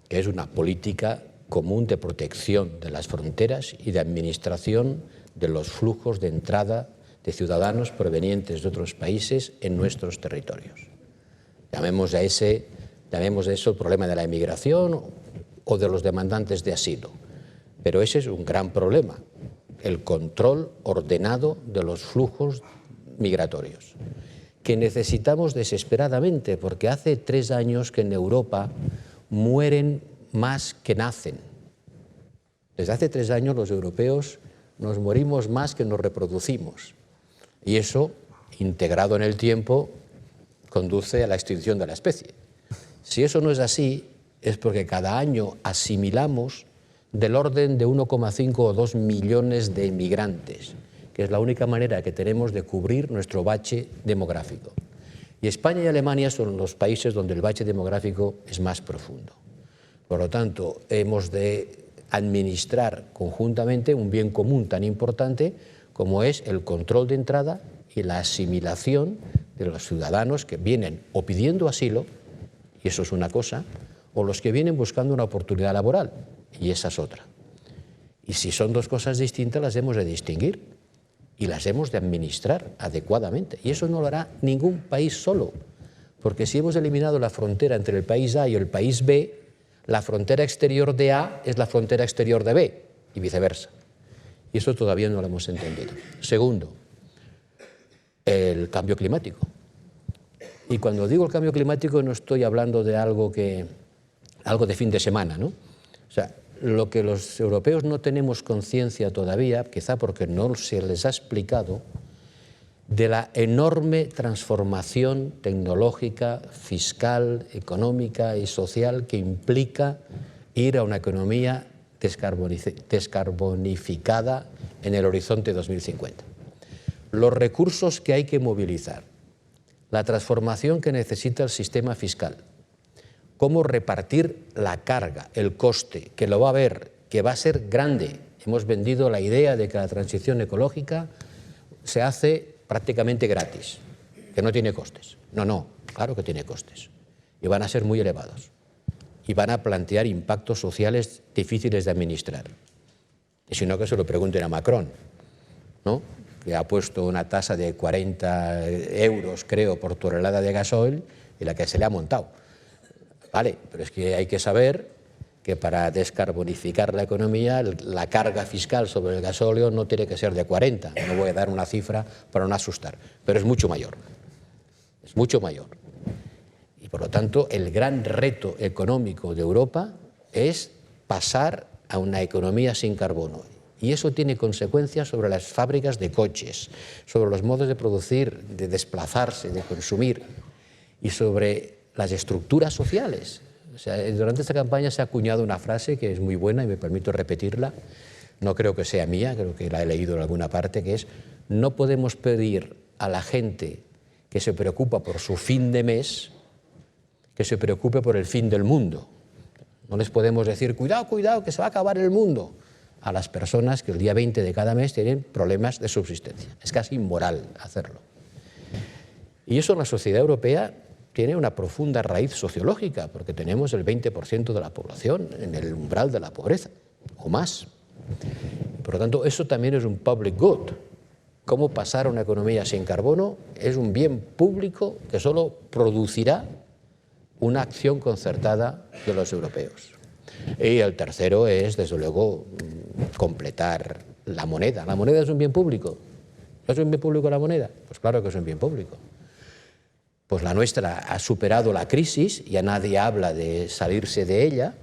que es una política común de protección de las fronteras y de administración de los flujos de entrada de ciudadanos provenientes de otros países en nuestros territorios. Llamemos a eso el problema de la inmigración o de los demandantes de asilo. Pero ese es un gran problema, el control ordenado de los flujos migratorios, que necesitamos desesperadamente, porque hace 3 años que en Europa mueren más que nacen. Desde hace 3 años los europeos nos morimos más que nos reproducimos. Y eso, integrado en el tiempo, conduce a la extinción de la especie. Si eso no es así, es porque cada año asimilamos del orden de 1,5 o 2 millones de inmigrantes, que es la única manera que tenemos de cubrir nuestro bache demográfico. Y España y Alemania son los países donde el bache demográfico es más profundo. Por lo tanto, hemos de administrar conjuntamente un bien común tan importante como es el control de entrada y la asimilación de los ciudadanos que vienen o pidiendo asilo, y eso es una cosa, o los que vienen buscando una oportunidad laboral, y esa es otra. Y si son 2 cosas distintas, las hemos de distinguir y las hemos de administrar adecuadamente. Y eso no lo hará ningún país solo, porque si hemos eliminado la frontera entre el país A y el país B, la frontera exterior de A es la frontera exterior de B, y viceversa. Y eso todavía no lo hemos entendido. Segundo, el cambio climático. Y cuando digo el cambio climático no estoy hablando de algo de fin de semana, ¿no? O sea, lo que los europeos no tenemos conciencia todavía, quizá porque no se les ha explicado, de la enorme transformación tecnológica, fiscal, económica y social que implica ir a una economía descarbonificada en el horizonte 2050. Los recursos que hay que movilizar, la transformación que necesita el sistema fiscal, cómo repartir la carga, el coste, que lo va a haber, que va a ser grande. Hemos vendido la idea de que la transición ecológica se hace prácticamente gratis, que no tiene costes. No, claro que tiene costes. Y van a ser muy elevados. Y van a plantear impactos sociales difíciles de administrar. Y si no, que se lo pregunten a Macron, ¿no?, que ha puesto una tasa de 40 euros, creo, por tonelada de gasoil y la que se le ha montado. Vale, pero es que hay que saber que para descarbonificar la economía, la carga fiscal sobre el gasóleo no tiene que ser de 40. No voy a dar una cifra para no asustar, pero es mucho mayor. Es mucho mayor. Y por lo tanto, el gran reto económico de Europa es pasar a una economía sin carbono. Y eso tiene consecuencias sobre las fábricas de coches, sobre los modos de producir, de desplazarse, de consumir, y sobre las estructuras sociales. O sea, durante esta campaña se ha acuñado una frase que es muy buena y me permito repetirla. No creo que sea mía, creo que la he leído en alguna parte, que es: no podemos pedir a la gente que se preocupa por su fin de mes que se preocupe por el fin del mundo. No les podemos decir, cuidado, cuidado, que se va a acabar el mundo, a las personas que el día 20 de cada mes tienen problemas de subsistencia. Es casi inmoral hacerlo. Y eso en la sociedad europea tiene una profunda raíz sociológica, porque tenemos el 20% de la población en el umbral de la pobreza, o más. Por lo tanto, eso también es un public good. Cómo pasar a una economía sin carbono es un bien público que solo producirá una acción concertada de los europeos. Y el tercero es, desde luego, completar la moneda. ¿La moneda es un bien público? ¿No es un bien público la moneda? Pues claro que es un bien público. Pues la nuestra ha superado la crisis, ya nadie habla de salirse de ella,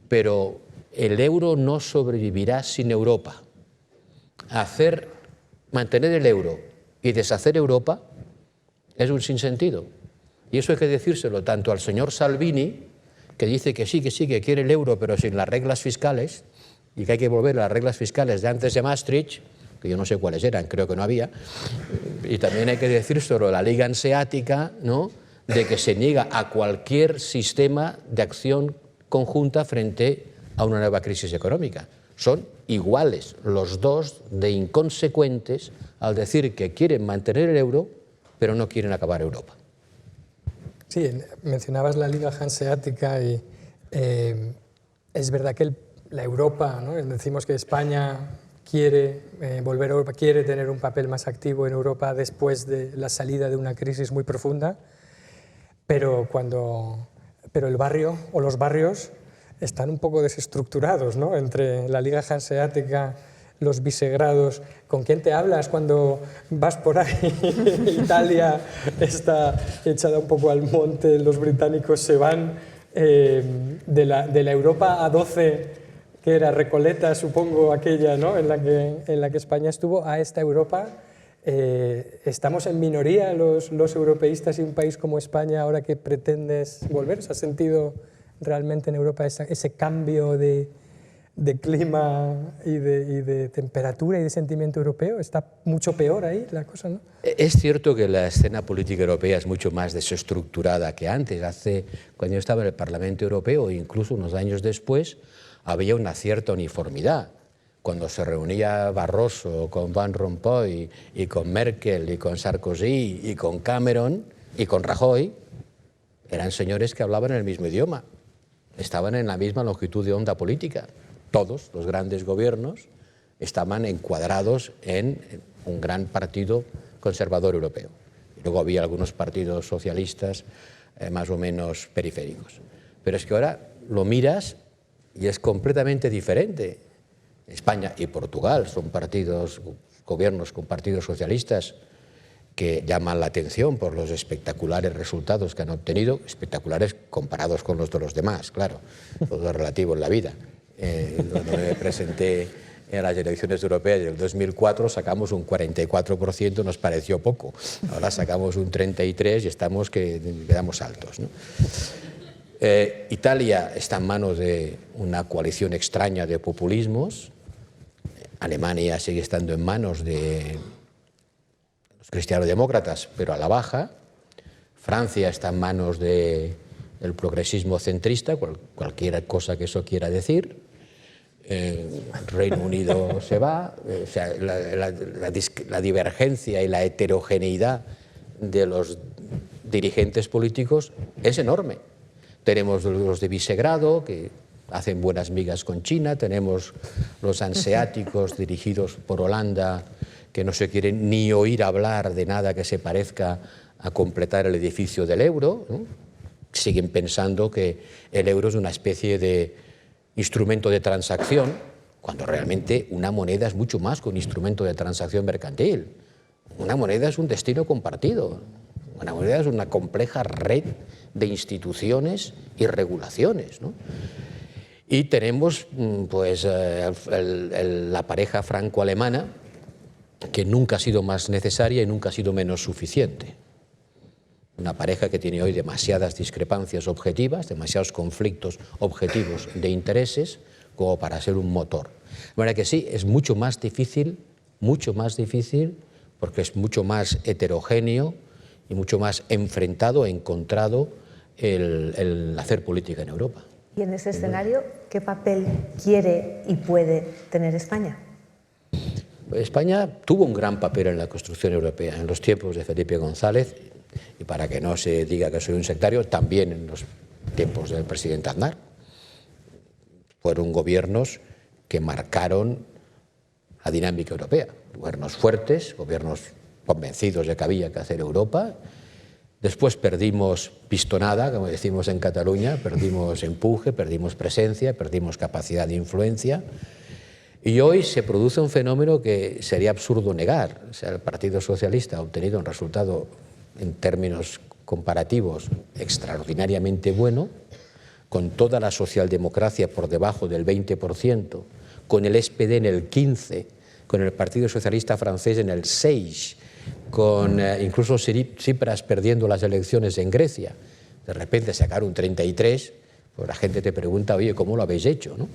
pero el euro no sobrevivirá sin Europa. Mantener el euro y deshacer Europa es un sinsentido. Y eso hay que decírselo tanto al señor Salvini, que dice que sí, que quiere el euro, pero sin las reglas fiscales, y que hay que volver a las reglas fiscales de antes de Maastricht, que yo no sé cuáles eran, creo que no había, y también hay que decírselo a la Liga Hanseática, ¿no?, de que se niega a cualquier sistema de acción conjunta frente a una nueva crisis económica. Son iguales los dos de inconsecuentes al decir que quieren mantener el euro, pero no quieren acabar Europa. Sí, mencionabas la Liga Hanseática y es verdad que la Europa, ¿no?, decimos que España quiere volver a Europa, quiere tener un papel más activo en Europa después de la salida de una crisis muy profunda, pero el barrio o los barrios están un poco desestructurados, ¿no?, entre la Liga Hanseática, los bisegrados. ¿Con quién te hablas cuando vas por ahí? Italia está echada un poco al monte, los británicos se van de la Europa a 12, que era Recoleta, supongo, aquella, ¿no?, en la que España estuvo, a esta Europa. ¿Estamos en minoría los europeístas y un país como España ahora que pretendes volver? ¿Has sentido realmente en Europa ese cambio de clima y de temperatura y de sentimiento europeo? ¿Está mucho peor ahí la cosa, no? Es cierto que la escena política europea es mucho más desestructurada que antes. Cuando yo estaba en el Parlamento Europeo, e incluso unos años después, había una cierta uniformidad. Cuando se reunía Barroso con Van Rompuy y con Merkel y con Sarkozy y con Cameron y con Rajoy, eran señores que hablaban el mismo idioma, estaban en la misma longitud de onda política. Todos los grandes gobiernos estaban encuadrados en un gran partido conservador europeo. Y luego había algunos partidos socialistas más o menos periféricos. Pero es que ahora lo miras y es completamente diferente. España y Portugal son gobiernos con partidos socialistas que llaman la atención por los espectaculares resultados que han obtenido, espectaculares comparados con los de los demás, claro, todo es relativo en la vida. Cuando me presenté en las elecciones europeas del 2004 sacamos un 44%, nos pareció poco. Ahora sacamos un 33% y estamos que quedamos altos, ¿no? Italia está en manos de una coalición extraña de populismos. Alemania sigue estando en manos de los cristianodemócratas, pero a la baja. Francia está en manos del progresismo centrista, cualquier cosa que eso quiera decir. Reino Unido se va. O sea, la divergencia y la heterogeneidad de los dirigentes políticos es enorme. Tenemos los de Visegrado, que hacen buenas migas con China, tenemos los hanseáticos dirigidos por Holanda, que no se quieren ni oír hablar de nada que se parezca a completar el edificio del euro, ¿no? Siguen pensando que el euro es una especie de instrumento de transacción, cuando realmente una moneda es mucho más que un instrumento de transacción mercantil. Una moneda es un destino compartido. Una moneda es una compleja red de instituciones y regulaciones, ¿no? Y tenemos pues, la pareja franco-alemana, que nunca ha sido más necesaria y nunca ha sido menos suficiente. Una pareja que tiene hoy demasiadas discrepancias objetivas, demasiados conflictos objetivos de intereses, como para ser un motor. De manera que sí, es mucho más difícil, porque es mucho más heterogéneo y mucho más enfrentado, encontrado el hacer política en Europa. Y en ese escenario, ¿qué papel quiere y puede tener España? España tuvo un gran papel en la construcción europea, en los tiempos de Felipe González, y para que no se diga que soy un sectario, también en los tiempos del presidente Aznar. Fueron gobiernos que marcaron la dinámica europea, gobiernos fuertes, gobiernos convencidos de que había que hacer Europa. Después perdimos pistonada, como decimos en Cataluña, perdimos empuje, perdimos presencia, perdimos capacidad de influencia. Y hoy se produce un fenómeno que sería absurdo negar. O sea, el Partido Socialista ha obtenido un resultado en términos comparativos extraordinariamente bueno, con toda la socialdemocracia por debajo del 20%, con el SPD en el 15%, con el Partido Socialista francés en el 6%, con incluso Tsipras perdiendo las elecciones en Grecia. De repente sacar un 33%, pues la gente te pregunta, oye, ¿cómo lo habéis hecho, ¿no?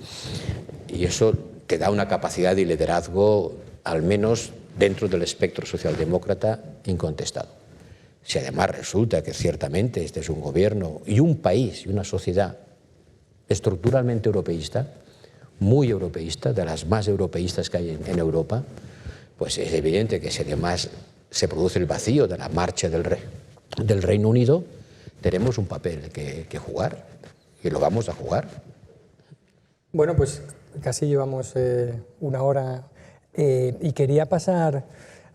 Y eso te da una capacidad de liderazgo, al menos dentro del espectro socialdemócrata, incontestado. Si además resulta que ciertamente este es un gobierno y un país y una sociedad estructuralmente europeísta, muy europeísta, de las más europeístas que hay en Europa, pues es evidente que si además se produce el vacío de la marcha del Reino Unido, tenemos un papel que jugar y lo vamos a jugar. Bueno, pues casi llevamos una hora y quería pasar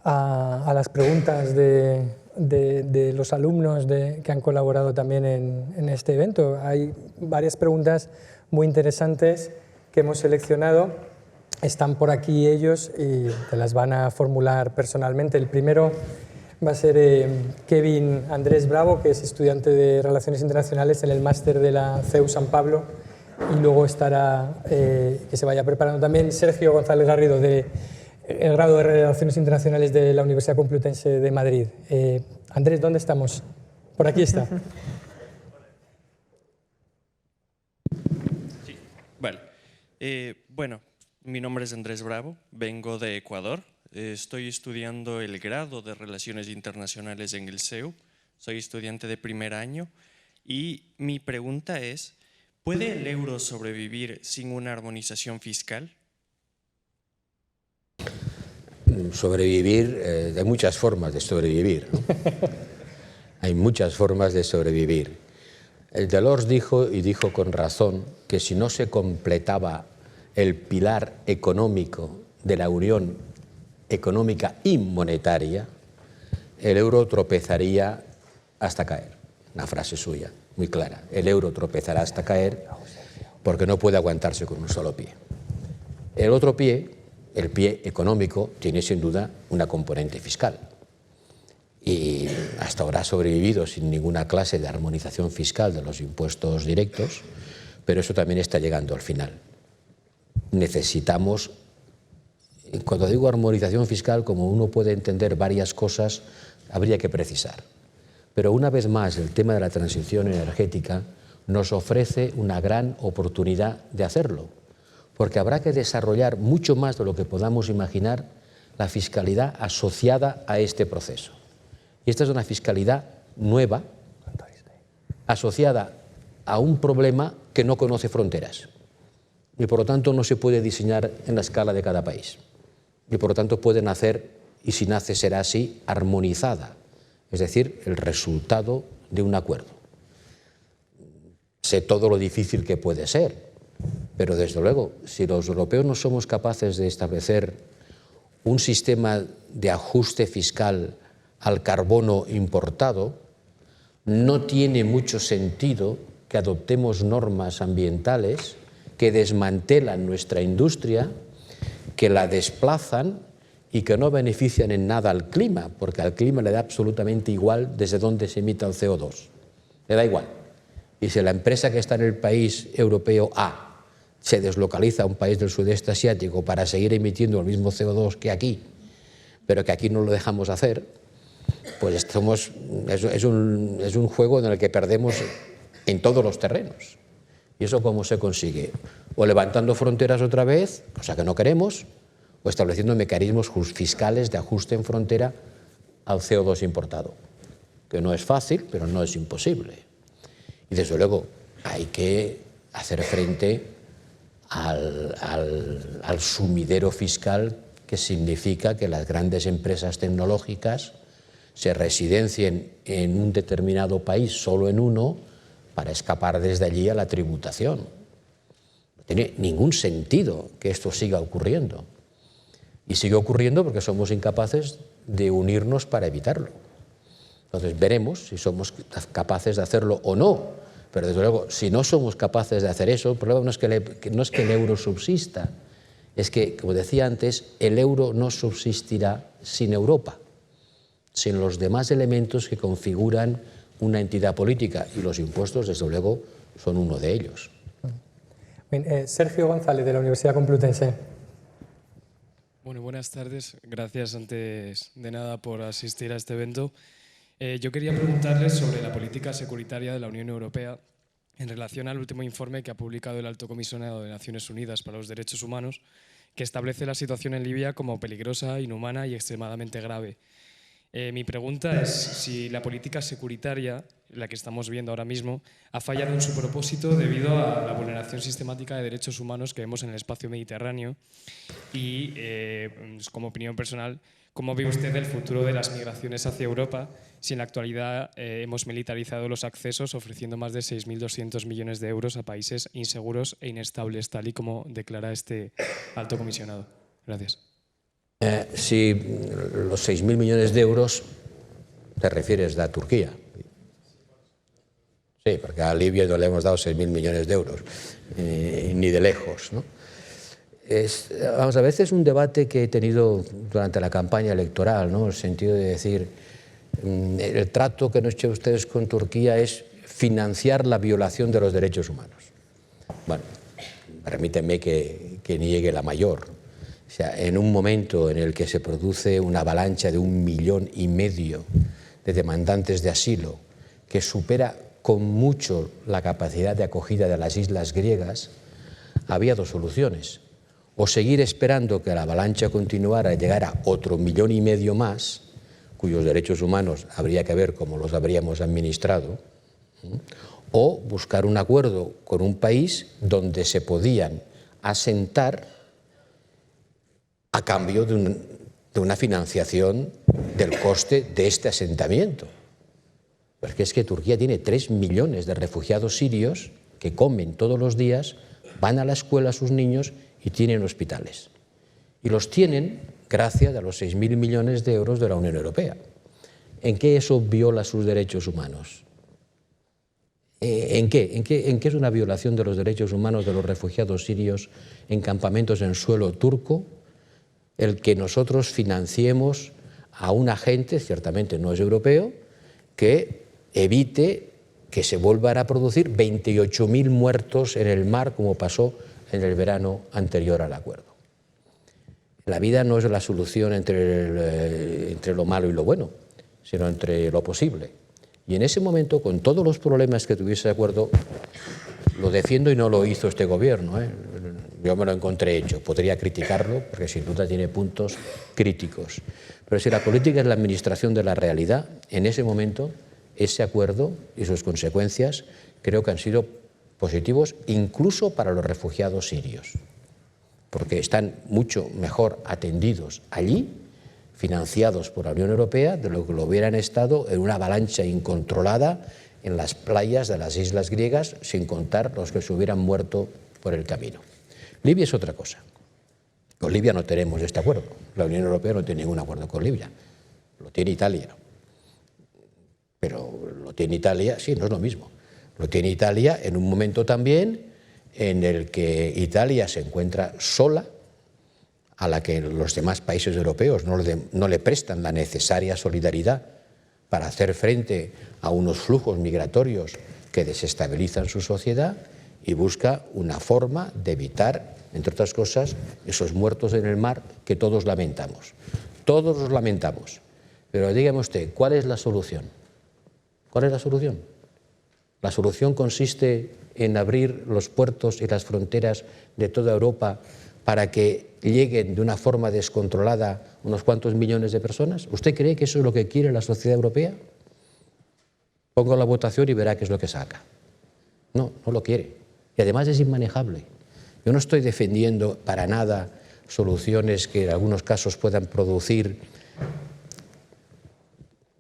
a las preguntas de los alumnos que han colaborado también en este evento. Hay varias preguntas muy interesantes que hemos seleccionado. Están por aquí ellos y te las van a formular personalmente. El primero va a ser Kevin Andrés Bravo, que es estudiante de Relaciones Internacionales en el máster de la CEU San Pablo, y luego estará, que se vaya preparando también, Sergio González Garrido, del grado de Relaciones Internacionales de la Universidad Complutense de Madrid. Andrés, ¿dónde estamos? Por aquí está. Sí, vale. Bueno, mi nombre es Andrés Bravo, vengo de Ecuador. Estoy estudiando el grado de Relaciones Internacionales en el CEU. Soy estudiante de primer año y mi pregunta es, ¿puede el euro sobrevivir sin una armonización fiscal? Sobrevivir, hay muchas formas de sobrevivir, ¿no? Hay muchas formas de sobrevivir. El Delors dijo, y dijo con razón, que si no se completaba el pilar económico de la Unión Económica y Monetaria, el euro tropezaría hasta caer. Una frase suya, muy clara. El euro tropezará hasta caer porque no puede aguantarse con un solo pie. El otro pie, el pie económico, tiene sin duda una componente fiscal. Y hasta ahora ha sobrevivido sin ninguna clase de armonización fiscal de los impuestos directos, pero eso también está llegando al final. Necesitamos cuando digo armonización fiscal, como uno puede entender varias cosas, habría que precisar. Pero una vez más, el tema de la transición energética nos ofrece una gran oportunidad de hacerlo, porque habrá que desarrollar mucho más de lo que podamos imaginar la fiscalidad asociada a este proceso. Y esta es una fiscalidad nueva, asociada a un problema que no conoce fronteras y por lo tanto no se puede diseñar en la escala de cada país y por lo tanto puede nacer, y si nace será así, armonizada, es decir, el resultado de un acuerdo. Sé todo lo difícil que puede ser, pero desde luego, si los europeos no somos capaces de establecer un sistema de ajuste fiscal al carbono importado, no tiene mucho sentido que adoptemos normas ambientales que desmantelan nuestra industria, que la desplazan y que no benefician en nada al clima, porque al clima le da absolutamente igual desde dónde se emita el CO2. Le da igual. Y si la empresa que está en el país europeo A se deslocaliza a un país del sudeste asiático para seguir emitiendo el mismo CO2 que aquí, pero que aquí no lo dejamos hacer, pues es un juego en el que perdemos en todos los terrenos. ¿Y eso cómo se consigue? O levantando fronteras otra vez, cosa que no queremos, o estableciendo mecanismos fiscales de ajuste en frontera al CO2 importado, que no es fácil, pero no es imposible. Y desde luego hay que hacer frente al sumidero fiscal que significa que las grandes empresas tecnológicas se residencien en un determinado país, solo en uno, para escapar desde allí a la tributación. No tiene ningún sentido que esto siga ocurriendo. Y sigue ocurriendo porque somos incapaces de unirnos para evitarlo. Entonces veremos si somos capaces de hacerlo o no. Pero desde luego, si no somos capaces de hacer eso, el problema no es que el euro subsista, es que, como decía antes, el euro no subsistirá sin Europa, sin los demás elementos que configuran una entidad política, y los impuestos, desde luego, son uno de ellos. Bien, Sergio González, de la Universidad Complutense. Bueno, buenas tardes. Gracias antes de nada por asistir a este evento. Yo quería preguntarles sobre la política securitaria de la Unión Europea en relación al último informe que ha publicado el Alto Comisionado de Naciones Unidas para los Derechos Humanos, que establece la situación en Libia como peligrosa, inhumana y extremadamente grave. Mi pregunta es si la política securitaria, la que estamos viendo ahora mismo, ha fallado en su propósito debido a la vulneración sistemática de derechos humanos que vemos en el espacio mediterráneo y, como opinión personal, ¿cómo ve usted el futuro de las migraciones hacia Europa si en la actualidad hemos militarizado los accesos ofreciendo más de 6.200 millones de euros a países inseguros e inestables, tal y como declara este alto comisionado? Gracias. Si los 6.000 millones de euros te refieres a Turquía. Sí, porque a Libia no le hemos dado 6.000 millones de euros, ni de lejos, ¿no? Vamos, a veces es un debate que he tenido durante la campaña electoral, ¿no? En el sentido de decir, el trato que han hecho ustedes con Turquía es financiar la violación de los derechos humanos. Bueno, permíteme que niegue la mayor. O sea, en un momento en el que se produce una avalancha de 1,5 millones de demandantes de asilo, que supera con mucho la capacidad de acogida de las islas griegas, había dos soluciones. O seguir esperando que la avalancha continuara y llegara otro 1,5 millones más, cuyos derechos humanos habría que ver cómo los habríamos administrado, o buscar un acuerdo con un país donde se podían asentar a cambio de una financiación del coste de este asentamiento. Porque es que Turquía tiene 3 millones de refugiados sirios que comen todos los días, van a la escuela sus niños y tienen hospitales. Y los tienen gracias a los 6.000 millones de euros de la Unión Europea. ¿En qué eso viola sus derechos humanos? ¿En qué es una violación de los derechos humanos de los refugiados sirios en campamentos en suelo turco el que nosotros financiemos a un agente, ciertamente no es europeo, que evite que se vuelvan a producir 28.000 muertos en el mar, como pasó en el verano anterior al acuerdo? La vida no es la solución entre lo malo y lo bueno, sino entre lo posible. Y en ese momento, con todos los problemas que tuviese de acuerdo, lo defiendo y no lo hizo este gobierno, ¿eh? Yo me lo encontré hecho. Podría criticarlo, porque sin duda tiene puntos críticos. Pero si la política es la administración de la realidad, en ese momento, ese acuerdo y sus consecuencias creo que han sido positivos incluso para los refugiados sirios, porque están mucho mejor atendidos allí, financiados por la Unión Europea, de lo que lo hubieran estado en una avalancha incontrolada en las playas de las islas griegas, sin contar los que se hubieran muerto por el camino. Libia es otra cosa. Con Libia no tenemos este acuerdo. La Unión Europea no tiene ningún acuerdo con Libia. Lo tiene Italia. Pero lo tiene Italia, sí, no es lo mismo. Lo tiene Italia en un momento también en el que Italia se encuentra sola, a la que los demás países europeos no le prestan la necesaria solidaridad para hacer frente a unos flujos migratorios que desestabilizan su sociedad, y busca una forma de evitar, entre otras cosas, esos muertos en el mar que todos lamentamos. Todos los lamentamos. Pero dígame usted, ¿cuál es la solución? ¿Cuál es la solución? La solución consiste en abrir los puertos y las fronteras de toda Europa para que lleguen de una forma descontrolada unos cuantos millones de personas. ¿Usted cree que eso es lo que quiere la sociedad europea? Pongo la votación y verá qué es lo que saca. No, no lo quiere. Y además es inmanejable. Yo no estoy defendiendo para nada soluciones que en algunos casos puedan producir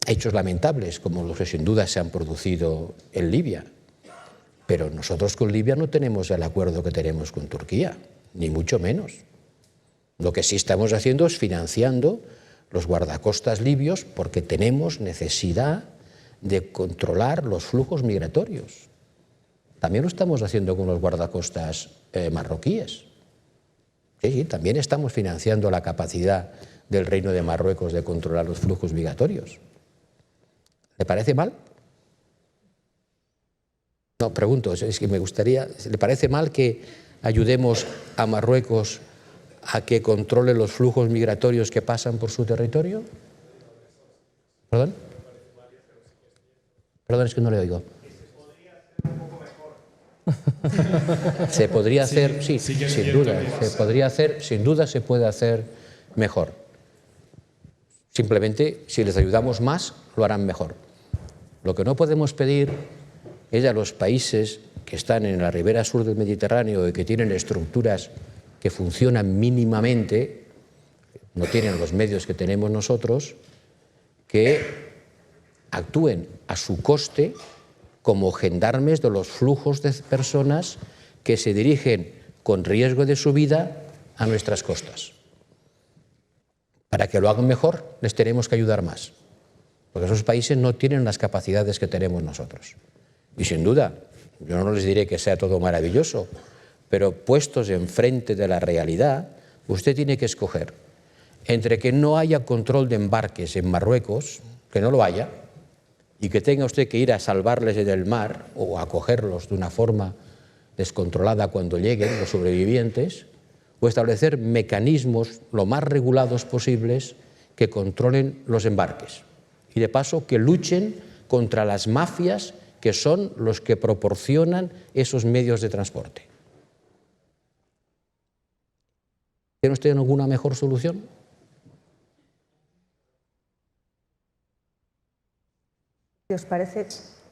hechos lamentables, como los que sin duda se han producido en Libia. Pero nosotros con Libia no tenemos el acuerdo que tenemos con Turquía, ni mucho menos. Lo que sí estamos haciendo es financiando los guardacostas libios, porque tenemos necesidad de controlar los flujos migratorios. También lo estamos haciendo con los guardacostas marroquíes. Sí, también estamos financiando la capacidad del Reino de Marruecos de controlar los flujos migratorios. ¿Le parece mal? No, pregunto, es que me gustaría, ¿le parece mal que ayudemos a Marruecos a que controle los flujos migratorios que pasan por su territorio? ¿Perdón? Perdón, es que no le oigo. Se podría hacer, sí, sin duda, se podría hacer, sin duda se puede hacer mejor. Simplemente, si les ayudamos más, lo harán mejor. Lo que no podemos pedir es a los países que están en la ribera sur del Mediterráneo y que tienen estructuras que funcionan mínimamente, no tienen los medios que tenemos nosotros, que actúen a su coste como gendarmes de los flujos de personas que se dirigen con riesgo de su vida a nuestras costas. Para que lo hagan mejor, les tenemos que ayudar más, porque esos países no tienen las capacidades que tenemos nosotros. Y sin duda, yo no les diré que sea todo maravilloso, pero puestos enfrente de la realidad, usted tiene que escoger entre que no haya control de embarques en Marruecos, que no lo haya, y que tenga usted que ir a salvarles en el mar o a acogerlos de una forma descontrolada cuando lleguen los sobrevivientes, o establecer mecanismos lo más regulados posibles que controlen los embarques y de paso que luchen contra las mafias que son los que proporcionan esos medios de transporte. ¿Tiene usted alguna mejor solución? Si os parece,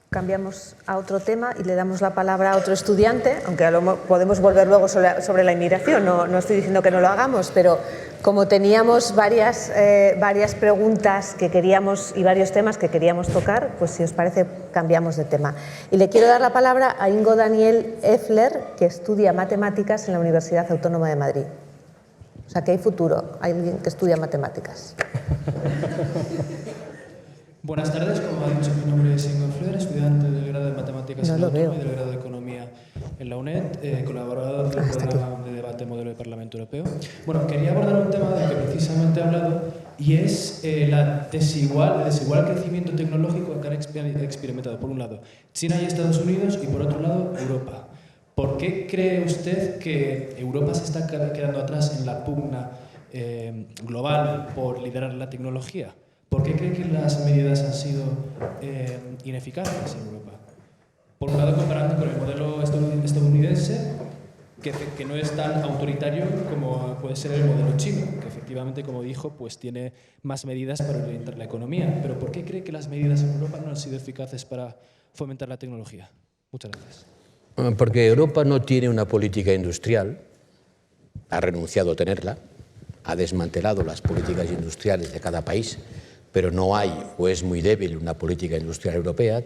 cambiamos a otro tema y le damos la palabra a otro estudiante, aunque podemos volver luego sobre la inmigración, no estoy diciendo que no lo hagamos, pero como teníamos varias preguntas que queríamos y varios temas que queríamos tocar, pues si os parece cambiamos de tema. Y le quiero dar la palabra a Ingo Daniel Effler, que estudia matemáticas en la Universidad Autónoma de Madrid. O sea que hay futuro, hay alguien que estudia matemáticas. Buenas tardes, como ha dicho, mi nombre es Ingo Effler, estudiante del grado de Matemáticas en la Autónoma y del grado de Economía en la UNED, colaborador del programa de debate modelo de Parlamento Europeo. Bueno, quería abordar un tema del que precisamente he hablado y es el desigual crecimiento tecnológico que han experimentado, por un lado, China y Estados Unidos y por otro lado, Europa. ¿Por qué cree usted que Europa se está quedando atrás en la pugna global por liderar la tecnología. ¿Por qué cree que las medidas han sido ineficaces en Europa? Por un lado, comparando con el modelo estadounidense, que no es tan autoritario como puede ser el modelo chino, que efectivamente, como dijo, pues tiene más medidas para orientar la economía. Pero ¿por qué cree que las medidas en Europa no han sido eficaces para fomentar la tecnología? Muchas gracias. Porque Europa no tiene una política industrial, ha renunciado a tenerla, ha desmantelado las políticas industriales de cada país, pero no hay, o es muy débil, una política industrial europea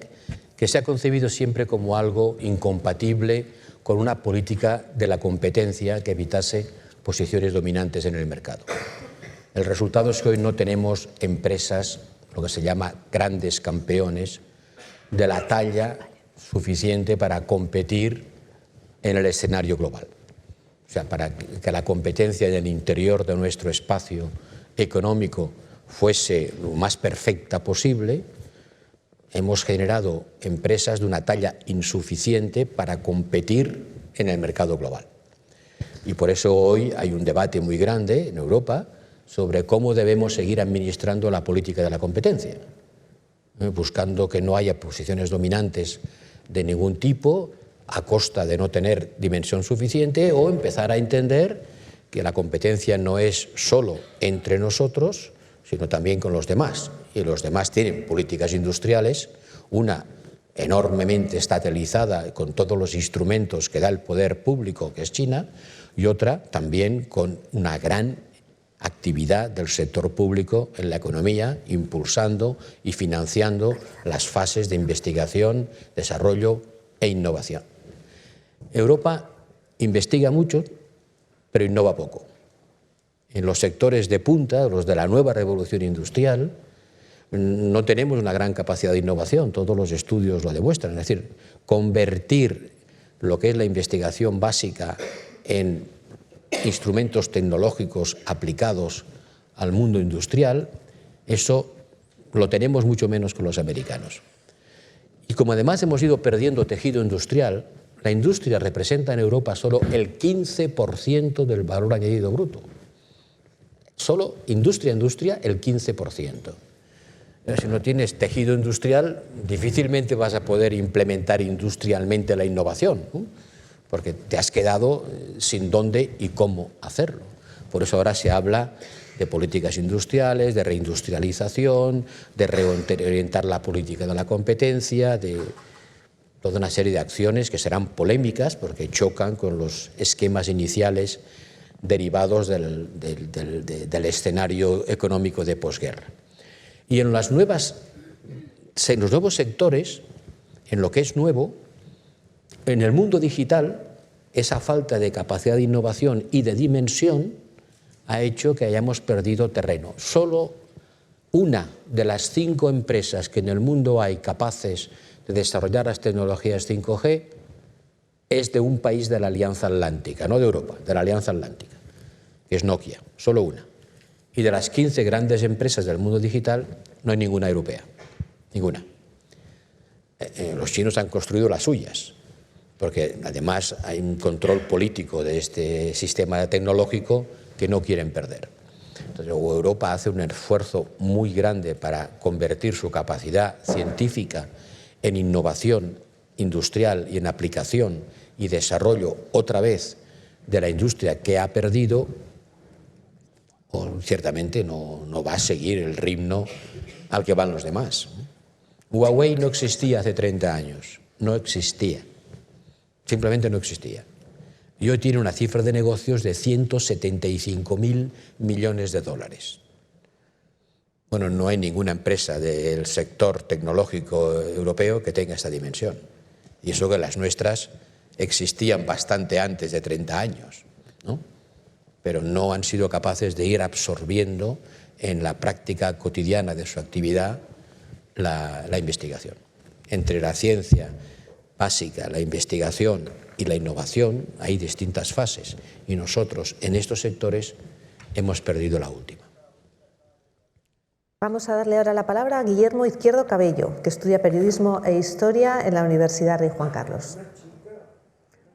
que se ha concebido siempre como algo incompatible con una política de la competencia que evitase posiciones dominantes en el mercado. El resultado es que hoy no tenemos empresas, lo que se llama grandes campeones, de la talla suficiente para competir en el escenario global. O sea, para que la competencia en el interior de nuestro espacio económico fuese lo más perfecta posible, hemos generado empresas de una talla insuficiente para competir en el mercado global. Y por eso hoy hay un debate muy grande en Europa sobre cómo debemos seguir administrando la política de la competencia, buscando que no haya posiciones dominantes de ningún tipo a costa de no tener dimensión suficiente, o empezar a entender que la competencia no es solo entre nosotros, sino también con los demás. Y los demás tienen políticas industriales, una enormemente estatalizada con todos los instrumentos que da el poder público, que es China, y otra también con una gran actividad del sector público en la economía, impulsando y financiando las fases de investigación, desarrollo e innovación. Europa investiga mucho, pero innova poco. En los sectores de punta, los de la nueva revolución industrial, no tenemos una gran capacidad de innovación, todos los estudios lo demuestran. Es decir, convertir lo que es la investigación básica en instrumentos tecnológicos aplicados al mundo industrial, eso lo tenemos mucho menos que los americanos. Y como además hemos ido perdiendo tejido industrial, la industria representa en Europa solo el 15% del valor añadido bruto. Solo industria, el 15%. Si no tienes tejido industrial, difícilmente vas a poder implementar industrialmente la innovación, ¿no? Porque te has quedado sin dónde y cómo hacerlo. Por eso ahora se habla de políticas industriales, de reindustrialización, de reorientar la política de la competencia, de toda una serie de acciones que serán polémicas porque chocan con los esquemas iniciales derivados del escenario económico de posguerra. Y en los nuevos sectores, en lo que es nuevo, en el mundo digital, esa falta de capacidad de innovación y de dimensión ha hecho que hayamos perdido terreno. Solo una de las 5 empresas que en el mundo hay capaces de desarrollar las tecnologías 5G es de un país de la Alianza Atlántica, no de Europa, de la Alianza Atlántica, que es Nokia, solo una. Y de las 15 grandes empresas del mundo digital no hay ninguna europea, ninguna. Los chinos han construido las suyas, porque además hay un control político de este sistema tecnológico que no quieren perder. Entonces, Europa hace un esfuerzo muy grande para convertir su capacidad científica en innovación industrial y en aplicación y desarrollo otra vez de la industria que ha perdido, o ciertamente no va a seguir el ritmo al que van los demás. Huawei no existía hace 30 años, no existía, simplemente no existía. Y hoy tiene una cifra de negocios de 175.000 millones de dólares. Bueno, no hay ninguna empresa del sector tecnológico europeo que tenga esta dimensión. Y eso que las nuestras existían bastante antes de 30 años, ¿no? Pero no han sido capaces de ir absorbiendo en la práctica cotidiana de su actividad la investigación. Entre la ciencia básica, la investigación y la innovación hay distintas fases, y nosotros en estos sectores hemos perdido la última. Vamos a darle ahora la palabra a Guillermo Izquierdo Cabello, que estudia Periodismo e Historia en la Universidad Rey Juan Carlos.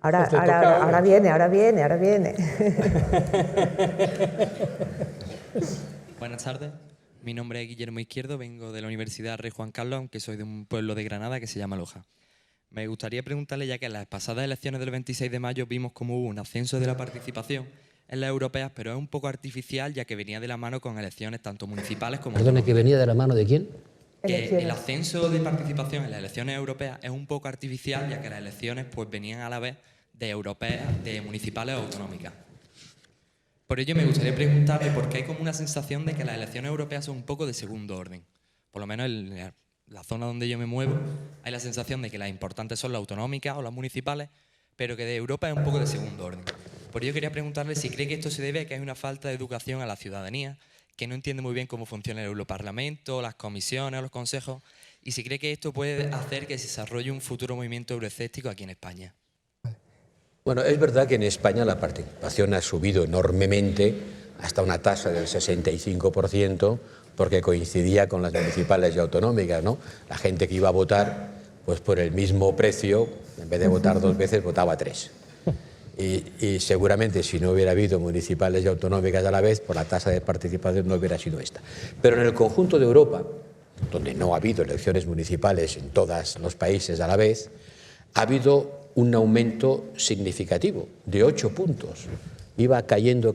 Ahora viene. Buenas tardes, mi nombre es Guillermo Izquierdo, vengo de la Universidad Rey Juan Carlos, aunque soy de un pueblo de Granada que se llama Loja. Me gustaría preguntarle, ya que en las pasadas elecciones del 26 de mayo vimos cómo hubo un ascenso de la participación en las europeas, pero es un poco artificial, ya que venía de la mano con elecciones tanto municipales como... Perdone, ¿que venía de la mano de quién? Que el ascenso de participación en las elecciones europeas es un poco artificial, ya que las elecciones pues venían a la vez de europeas, de municipales o autonómicas. Por ello me gustaría preguntarle por qué hay como una sensación de que las elecciones europeas son un poco de segundo orden. Por lo menos en la zona donde yo me muevo hay la sensación de que las importantes son las autonómicas o las municipales, pero que de Europa es un poco de segundo orden. Por ello quería preguntarle si cree que esto se debe a que hay una falta de educación a la ciudadanía, que no entiende muy bien cómo funciona el Europarlamento, las comisiones o los consejos, y si cree que esto puede hacer que se desarrolle un futuro movimiento euroescéptico aquí en España. Bueno, es verdad que en España la participación ha subido enormemente hasta una tasa del 65%, porque coincidía con las municipales y autonómicas, ¿no? La gente que iba a votar, pues por el mismo precio, en vez de votar 2 veces, votaba 3. Y seguramente si no hubiera habido municipales y autonómicas a la vez, por la tasa de participación no hubiera sido esta. Pero en el conjunto de Europa, donde no ha habido elecciones municipales en todos los países a la vez, ha habido un aumento significativo de 8 puntos. Iba cayendo,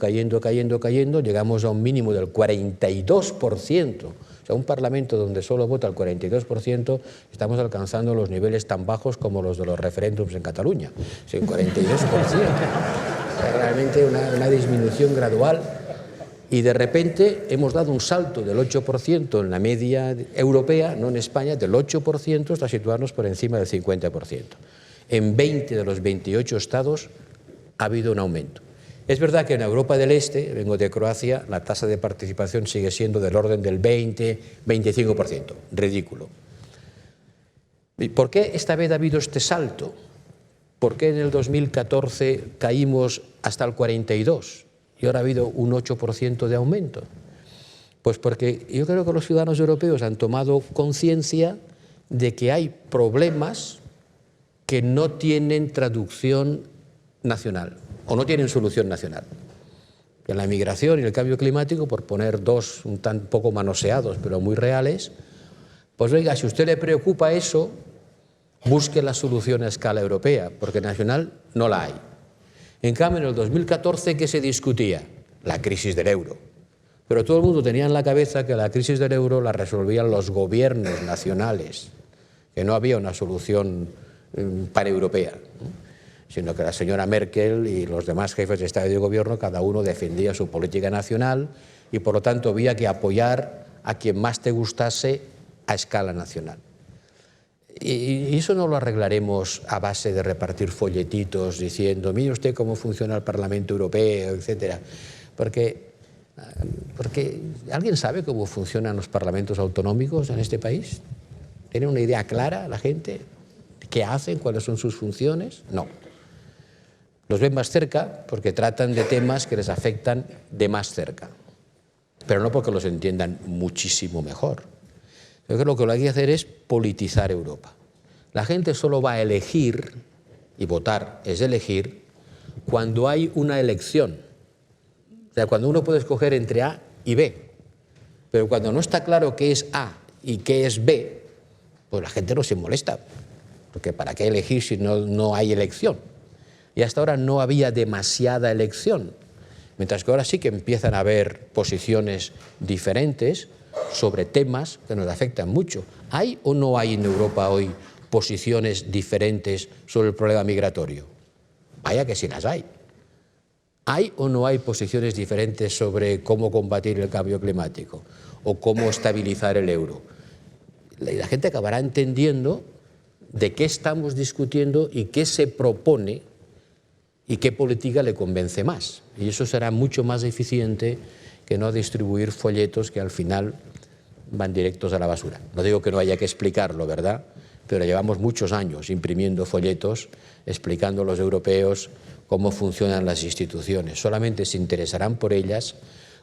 llegamos a un mínimo del 42%. O sea, un Parlamento donde solo vota el 42%, estamos alcanzando los niveles tan bajos como los de los referéndums en Cataluña. O sea, un 42%. O sea, realmente una disminución gradual. Y de repente hemos dado un salto del 8% en la media europea, no en España, del 8% hasta situarnos por encima del 50%. En 20 de los 28 estados ha habido un aumento. Es verdad que en Europa del Este, vengo de Croacia, la tasa de participación sigue siendo del orden del 20-25%, ridículo. ¿Y por qué esta vez ha habido este salto? ¿Por qué en el 2014 caímos hasta el 42% y ahora ha habido un 8% de aumento? Pues porque yo creo que los ciudadanos europeos han tomado conciencia de que hay problemas que no tienen traducción nacional o no tienen solución nacional. En la migración y el cambio climático, por poner dos un tan poco manoseados pero muy reales, pues oiga, si a usted le preocupa eso, busque la solución a escala europea, porque nacional no la hay. En cambio, en el 2014, ¿qué se discutía? La crisis del euro. Pero todo el mundo tenía en la cabeza que la crisis del euro la resolvían los gobiernos nacionales, que no había una solución paneuropea, ¿no? Sino que la señora Merkel y los demás jefes de Estado y de Gobierno, cada uno defendía su política nacional y por lo tanto había que apoyar a quien más te gustase a escala nacional. Y eso no lo arreglaremos a base de repartir folletitos diciendo, mire usted cómo funciona el Parlamento Europeo, etcétera. Porque ¿alguien sabe cómo funcionan los parlamentos autonómicos en este país? ¿Tiene una idea clara la gente? ¿Qué hacen? ¿Cuáles son sus funciones? No. Los ven más cerca porque tratan de temas que les afectan de más cerca, pero no porque los entiendan muchísimo mejor. Yo creo que lo que hay que hacer es politizar Europa. La gente solo va a elegir, y votar es elegir, cuando hay una elección. O sea, cuando uno puede escoger entre A y B. Pero cuando no está claro qué es A y qué es B, pues la gente no se molesta. Porque ¿para qué elegir si no hay elección? Y hasta ahora no había demasiada elección. Mientras que ahora sí que empiezan a haber posiciones diferentes sobre temas que nos afectan mucho. ¿Hay o no hay en Europa hoy posiciones diferentes sobre el problema migratorio? Vaya que sí las hay. ¿Hay o no hay posiciones diferentes sobre cómo combatir el cambio climático o cómo estabilizar el euro? La gente acabará entendiendo de qué estamos discutiendo y qué se propone y qué política le convence más. Y eso será mucho más eficiente que no distribuir folletos que al final van directos a la basura. No digo que no haya que explicarlo, ¿verdad? Pero llevamos muchos años imprimiendo folletos explicando a los europeos cómo funcionan las instituciones. Solamente se interesarán por ellas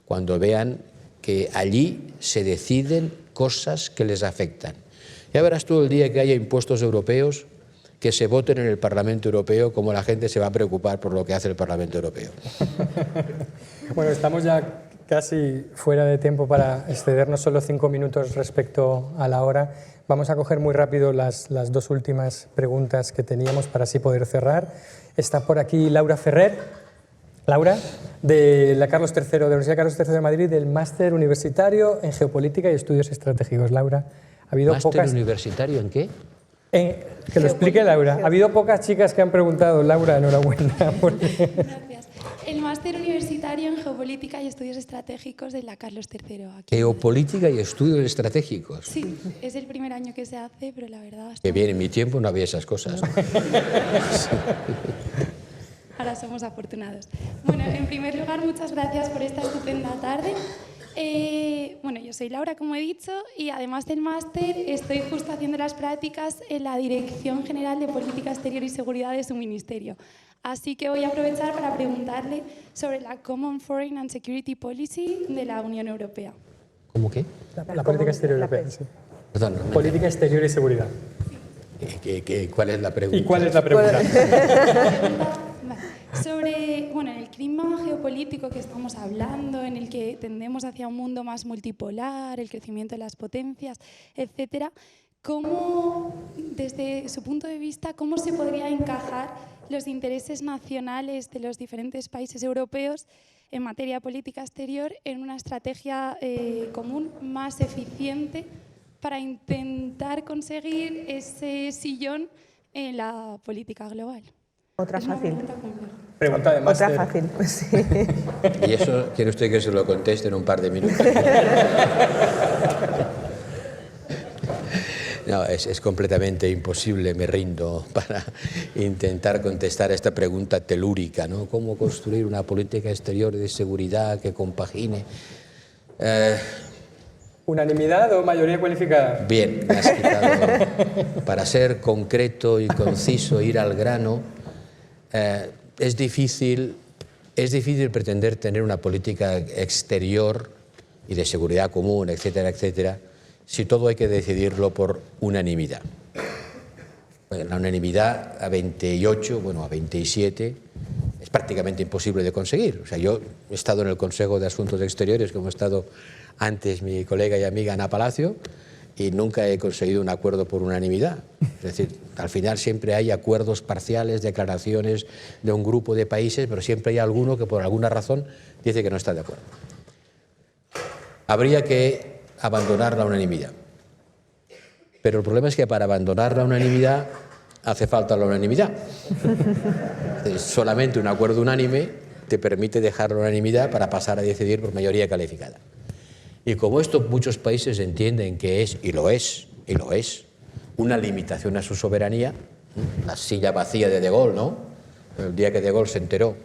cuando vean que allí se deciden cosas que les afectan. Ya verás tú el día que haya impuestos europeos que se voten en el Parlamento Europeo como la gente se va a preocupar por lo que hace el Parlamento Europeo. Bueno, estamos ya casi fuera de tiempo para excedernos solo 5 minutos respecto a la hora. Vamos a coger muy rápido las dos últimas preguntas que teníamos para así poder cerrar. Está por aquí Laura Ferrer. Laura, de la Carlos III, de la Universidad Carlos III de Madrid, del Máster Universitario en Geopolítica y Estudios Estratégicos. Laura, ha habido ¿Máster universitario en qué? Que lo explique Laura. Ha habido pocas chicas que han preguntado. Laura, enhorabuena. Gracias. El Máster Universitario en Geopolítica y Estudios Estratégicos de la Carlos III. Aquí. Geopolítica y Estudios Estratégicos. Sí, es el primer año que se hace, pero la verdad... Que bien, en mi tiempo no había esas cosas. Ahora somos afortunados. Bueno, en primer lugar, muchas gracias por esta estupenda tarde. Bueno, yo soy Laura, como he dicho, y además del máster estoy justo haciendo las prácticas en la Dirección General de Política Exterior y Seguridad de su ministerio. Así que voy a aprovechar para preguntarle sobre la Common Foreign and Security Policy de la Unión Europea. ¿Cómo qué? La política exterior europea, sí. Perdón, no. Política exterior y seguridad. ¿Cuál es la pregunta? ¿Y cuál es la pregunta? Sobre, bueno, el clima geopolítico que estamos hablando, en el que tendemos hacia un mundo más multipolar, el crecimiento de las potencias, etcétera, ¿cómo, desde su punto de vista, cómo se podría encajar los intereses nacionales de los diferentes países europeos en materia de política exterior en una estrategia común más eficiente para intentar conseguir ese sillón en la política global? Otra fácil. Pregunta de máster. Otra fácil, pues sí. ¿Y eso quiere usted que se lo conteste en un par de minutos? No, es completamente imposible, me rindo, para intentar contestar a esta pregunta telúrica, ¿no? ¿Cómo construir una política exterior de seguridad que compagine? ¿Unanimidad o mayoría cualificada? Bien, me has quitado. Para ser concreto y conciso, ir al grano, es difícil pretender tener una política exterior y de seguridad común, etcétera, etcétera, si todo hay que decidirlo por unanimidad. La unanimidad a 28, bueno, a 27, es prácticamente imposible de conseguir. O sea, yo he estado en el Consejo de Asuntos Exteriores, como ha estado antes mi colega y amiga Ana Palacio, y nunca he conseguido un acuerdo por unanimidad. Es decir, al final siempre hay acuerdos parciales, declaraciones de un grupo de países, pero siempre hay alguno que por alguna razón dice que no está de acuerdo. Habría que abandonar la unanimidad. Pero el problema es que para abandonar la unanimidad hace falta la unanimidad. Solamente un acuerdo unánime te permite dejar la unanimidad para pasar a decidir por mayoría calificada. Y como esto muchos países entienden que es, y lo es, una limitación a su soberanía, la silla vacía de Gaulle, ¿no? El día que de Gaulle se enteró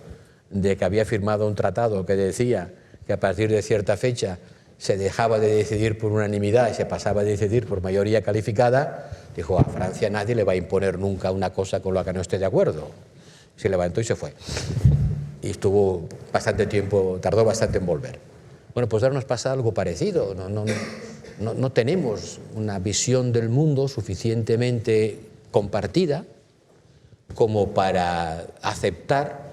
de que había firmado un tratado que decía que a partir de cierta fecha se dejaba de decidir por unanimidad y se pasaba a decidir por mayoría calificada, dijo, a Francia nadie le va a imponer nunca una cosa con la que no esté de acuerdo. Se levantó y se fue. Y estuvo bastante tiempo, tardó bastante en volver. Bueno, pues ahora nos pasa algo parecido. No tenemos una visión del mundo suficientemente compartida como para aceptar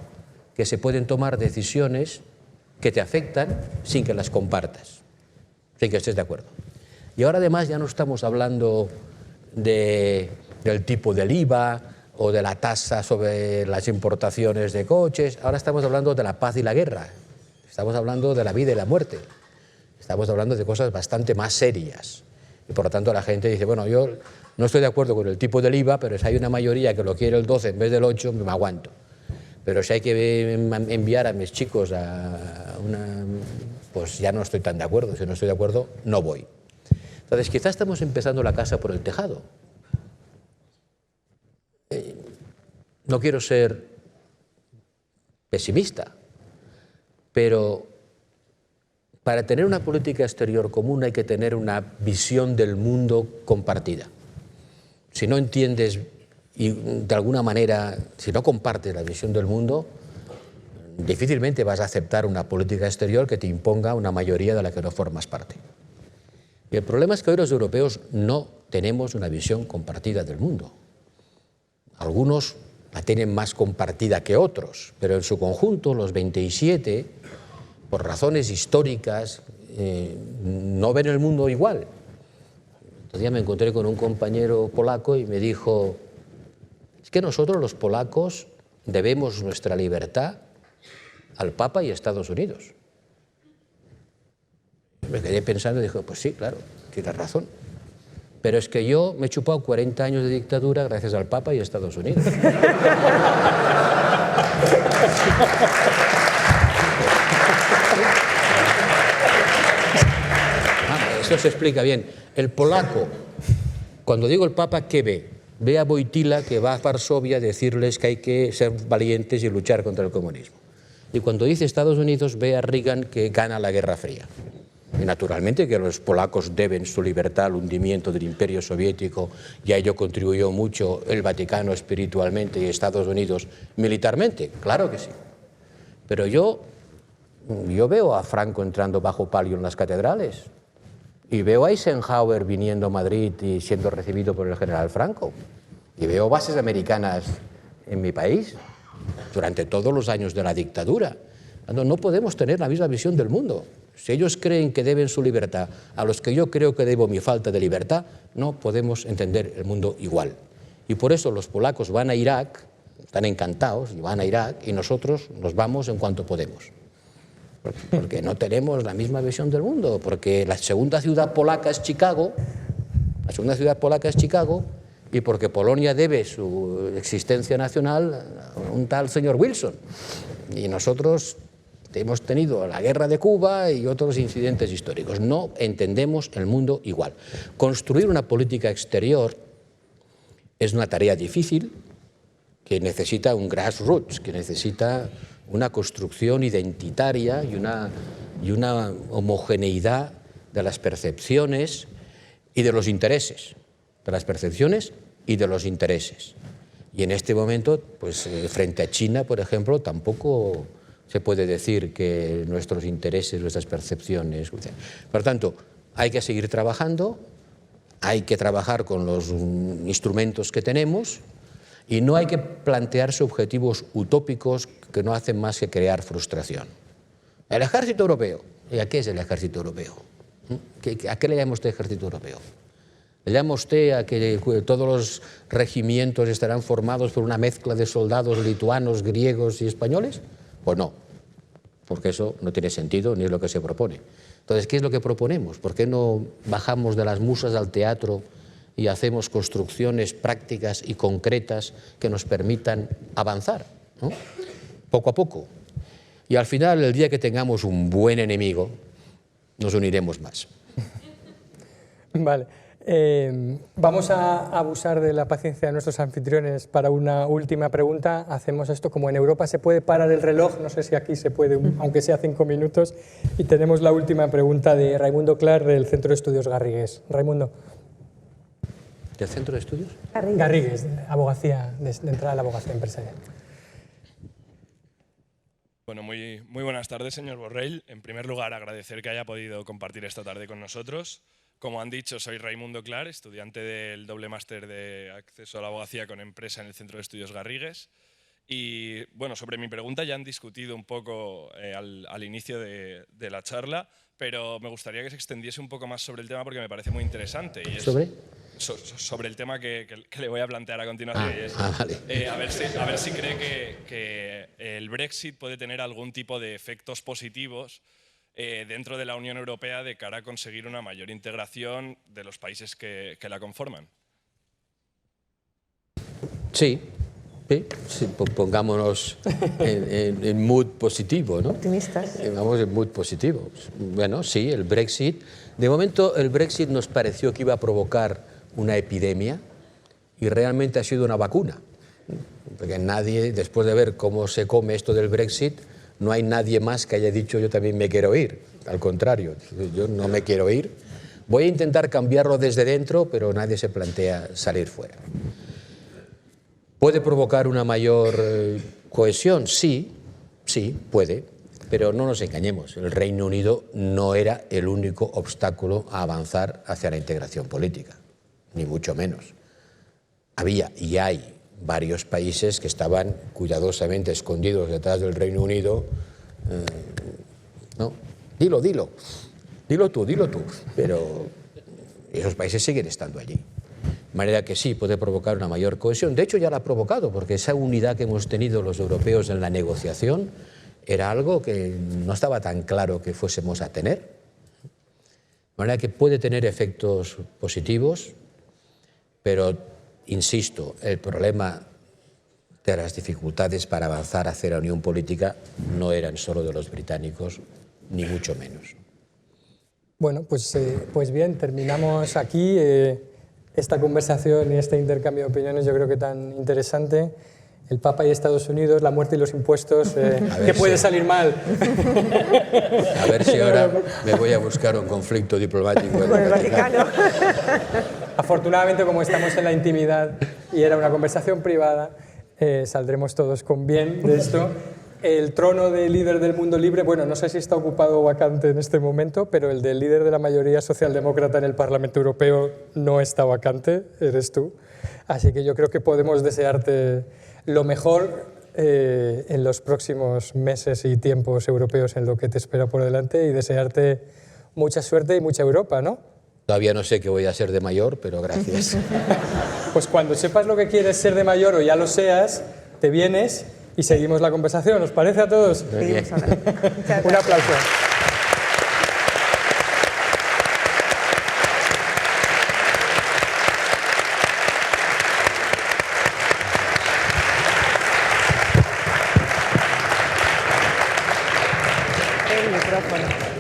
que se pueden tomar decisiones que te afectan sin que las compartas, sin que estés de acuerdo. Y ahora además ya no estamos hablando del tipo del IVA o de la tasa sobre las importaciones de coches, ahora estamos hablando de la paz y la guerra. Estamos hablando de la vida y la muerte. Estamos hablando de cosas bastante más serias. Y por lo tanto la gente dice, bueno, yo no estoy de acuerdo con el tipo del IVA, pero si hay una mayoría que lo quiere el 12 en vez del 8, me aguanto. Pero si hay que enviar a mis chicos a una... pues ya no estoy tan de acuerdo. Si no estoy de acuerdo, no voy. Entonces quizás estamos empezando la casa por el tejado. No quiero ser pesimista, pero para tener una política exterior común hay que tener una visión del mundo compartida. Si no entiendes y de alguna manera, si no compartes la visión del mundo, difícilmente vas a aceptar una política exterior que te imponga una mayoría de la que no formas parte. Y el problema es que hoy los europeos no tenemos una visión compartida del mundo. Algunos la tienen más compartida que otros, pero en su conjunto los 27, por razones históricas, no ven el mundo igual. Otro día me encontré con un compañero polaco y me dijo, es que nosotros los polacos debemos nuestra libertad al Papa y a Estados Unidos. Me quedé pensando y dije, pues sí, claro, tienes razón. Pero es que yo me he chupado 40 años de dictadura gracias al Papa y a Estados Unidos. Esto se explica bien. El polaco, cuando digo el Papa, ¿qué ve? Ve a Wojtyła, que va a Varsovia a decirles que hay que ser valientes y luchar contra el comunismo. Y cuando dice Estados Unidos, ve a Reagan, que gana la Guerra Fría. Y naturalmente que los polacos deben su libertad al hundimiento del Imperio Soviético, y a ello contribuyó mucho el Vaticano espiritualmente y Estados Unidos militarmente, claro que sí. Pero yo veo a Franco entrando bajo palio en las catedrales, y veo a Eisenhower viniendo a Madrid y siendo recibido por el general Franco, y veo bases americanas en mi país durante todos los años de la dictadura. No podemos tener la misma visión del mundo. Si ellos creen que deben su libertad a los que yo creo que debo mi falta de libertad, no podemos entender el mundo igual. Y por eso los polacos van a Irak, están encantados y van a Irak, y nosotros nos vamos en cuanto podemos. Porque no tenemos la misma visión del mundo, porque la segunda ciudad polaca es Chicago, y porque Polonia debe su existencia nacional a un tal señor Wilson. Y nosotros hemos tenido la guerra de Cuba y otros incidentes históricos. No entendemos el mundo igual. Construir una política exterior es una tarea difícil, que necesita un grassroots, que necesita una construcción identitaria y una homogeneidad de las percepciones y de los intereses. De las percepciones y de los intereses. Y en este momento, pues frente a China, por ejemplo, tampoco se puede decir que nuestros intereses, nuestras percepciones... Por tanto, hay que seguir trabajando, hay que trabajar con los instrumentos que tenemos y no hay que plantearse objetivos utópicos que no hacen más que crear frustración. El ejército europeo. ¿Y a qué es el ejército europeo? ¿A qué le llama usted ejército europeo? ¿Le llama usted a que todos los regimientos estarán formados por una mezcla de soldados lituanos, griegos y españoles? Pues no, porque eso no tiene sentido ni es lo que se propone. Entonces, ¿qué es lo que proponemos? ¿Por qué no bajamos de las musas al teatro y hacemos construcciones prácticas y concretas que nos permitan avanzar, ¿no? Poco a poco? Y al final, el día que tengamos un buen enemigo, nos uniremos más. Vale. Vamos a abusar de la paciencia de nuestros anfitriones para una última pregunta. Hacemos esto como en Europa se puede parar el reloj, no sé si aquí se puede, aunque sea 5 minutos, y tenemos la última pregunta de Raimundo Clar del Centro de Estudios Garrigues. Raimundo. ¿Del Centro de Estudios? Garrigues, abogacía, de entrada a la abogacía empresarial. Bueno, muy buenas tardes, señor Borrell. En primer lugar, agradecer que haya podido compartir esta tarde con nosotros. Como han dicho, soy Raimundo Clar, estudiante del doble máster de acceso a la abogacía con empresa en el Centro de Estudios Garrigues. Y bueno, sobre mi pregunta ya han discutido un poco al inicio de la charla, pero me gustaría que se extendiese un poco más sobre el tema porque me parece muy interesante. Y es sobre el tema que le voy a plantear a continuación. Vale. A ver si cree que el Brexit puede tener algún tipo de efectos positivos dentro de la Unión Europea de cara a conseguir una mayor integración de los países que la conforman. Sí, pongámonos en mood positivo, ¿no? Optimistas. Vamos en mood positivo. Bueno, sí, el Brexit. De momento el Brexit nos pareció que iba a provocar una epidemia y realmente ha sido una vacuna. Porque nadie, después de ver cómo se come esto del Brexit, no hay nadie más que haya dicho yo también me quiero ir. Al contrario, yo no me quiero ir. Voy a intentar cambiarlo desde dentro, pero nadie se plantea salir fuera. ¿Puede provocar una mayor cohesión? Sí, puede. Pero no nos engañemos, el Reino Unido no era el único obstáculo a avanzar hacia la integración política, ni mucho menos. Había y hay varios países que estaban cuidadosamente escondidos detrás del Reino Unido. No, dilo tú, pero esos países siguen estando allí. De manera que sí, puede provocar una mayor cohesión. De hecho, ya la ha provocado, porque esa unidad que hemos tenido los europeos en la negociación era algo que no estaba tan claro que fuésemos a tener. De manera que puede tener efectos positivos, pero, insisto, el problema de las dificultades para avanzar hacia la unión política no eran solo de los británicos, ni mucho menos. Bueno, pues bien, terminamos aquí esta conversación y este intercambio de opiniones, yo creo que tan interesante. El Papa y Estados Unidos, la muerte y los impuestos, ¿qué puede salir mal? A ver si ahora me voy a buscar un conflicto diplomático con el Vaticano. Afortunadamente, como estamos en la intimidad y era una conversación privada, saldremos todos con bien de esto. El trono de líder del mundo libre, bueno, no sé si está ocupado o vacante en este momento, pero el del líder de la mayoría socialdemócrata en el Parlamento Europeo no está vacante, eres tú. Así que yo creo que podemos desearte lo mejor en los próximos meses y tiempos europeos en lo que te espera por delante y desearte mucha suerte y mucha Europa, ¿no? Todavía no sé qué voy a ser de mayor, pero gracias. Pues cuando sepas lo que quieres ser de mayor o ya lo seas, te vienes y seguimos la conversación. ¿Os parece a todos? Muy bien. Un aplauso. El micrófono.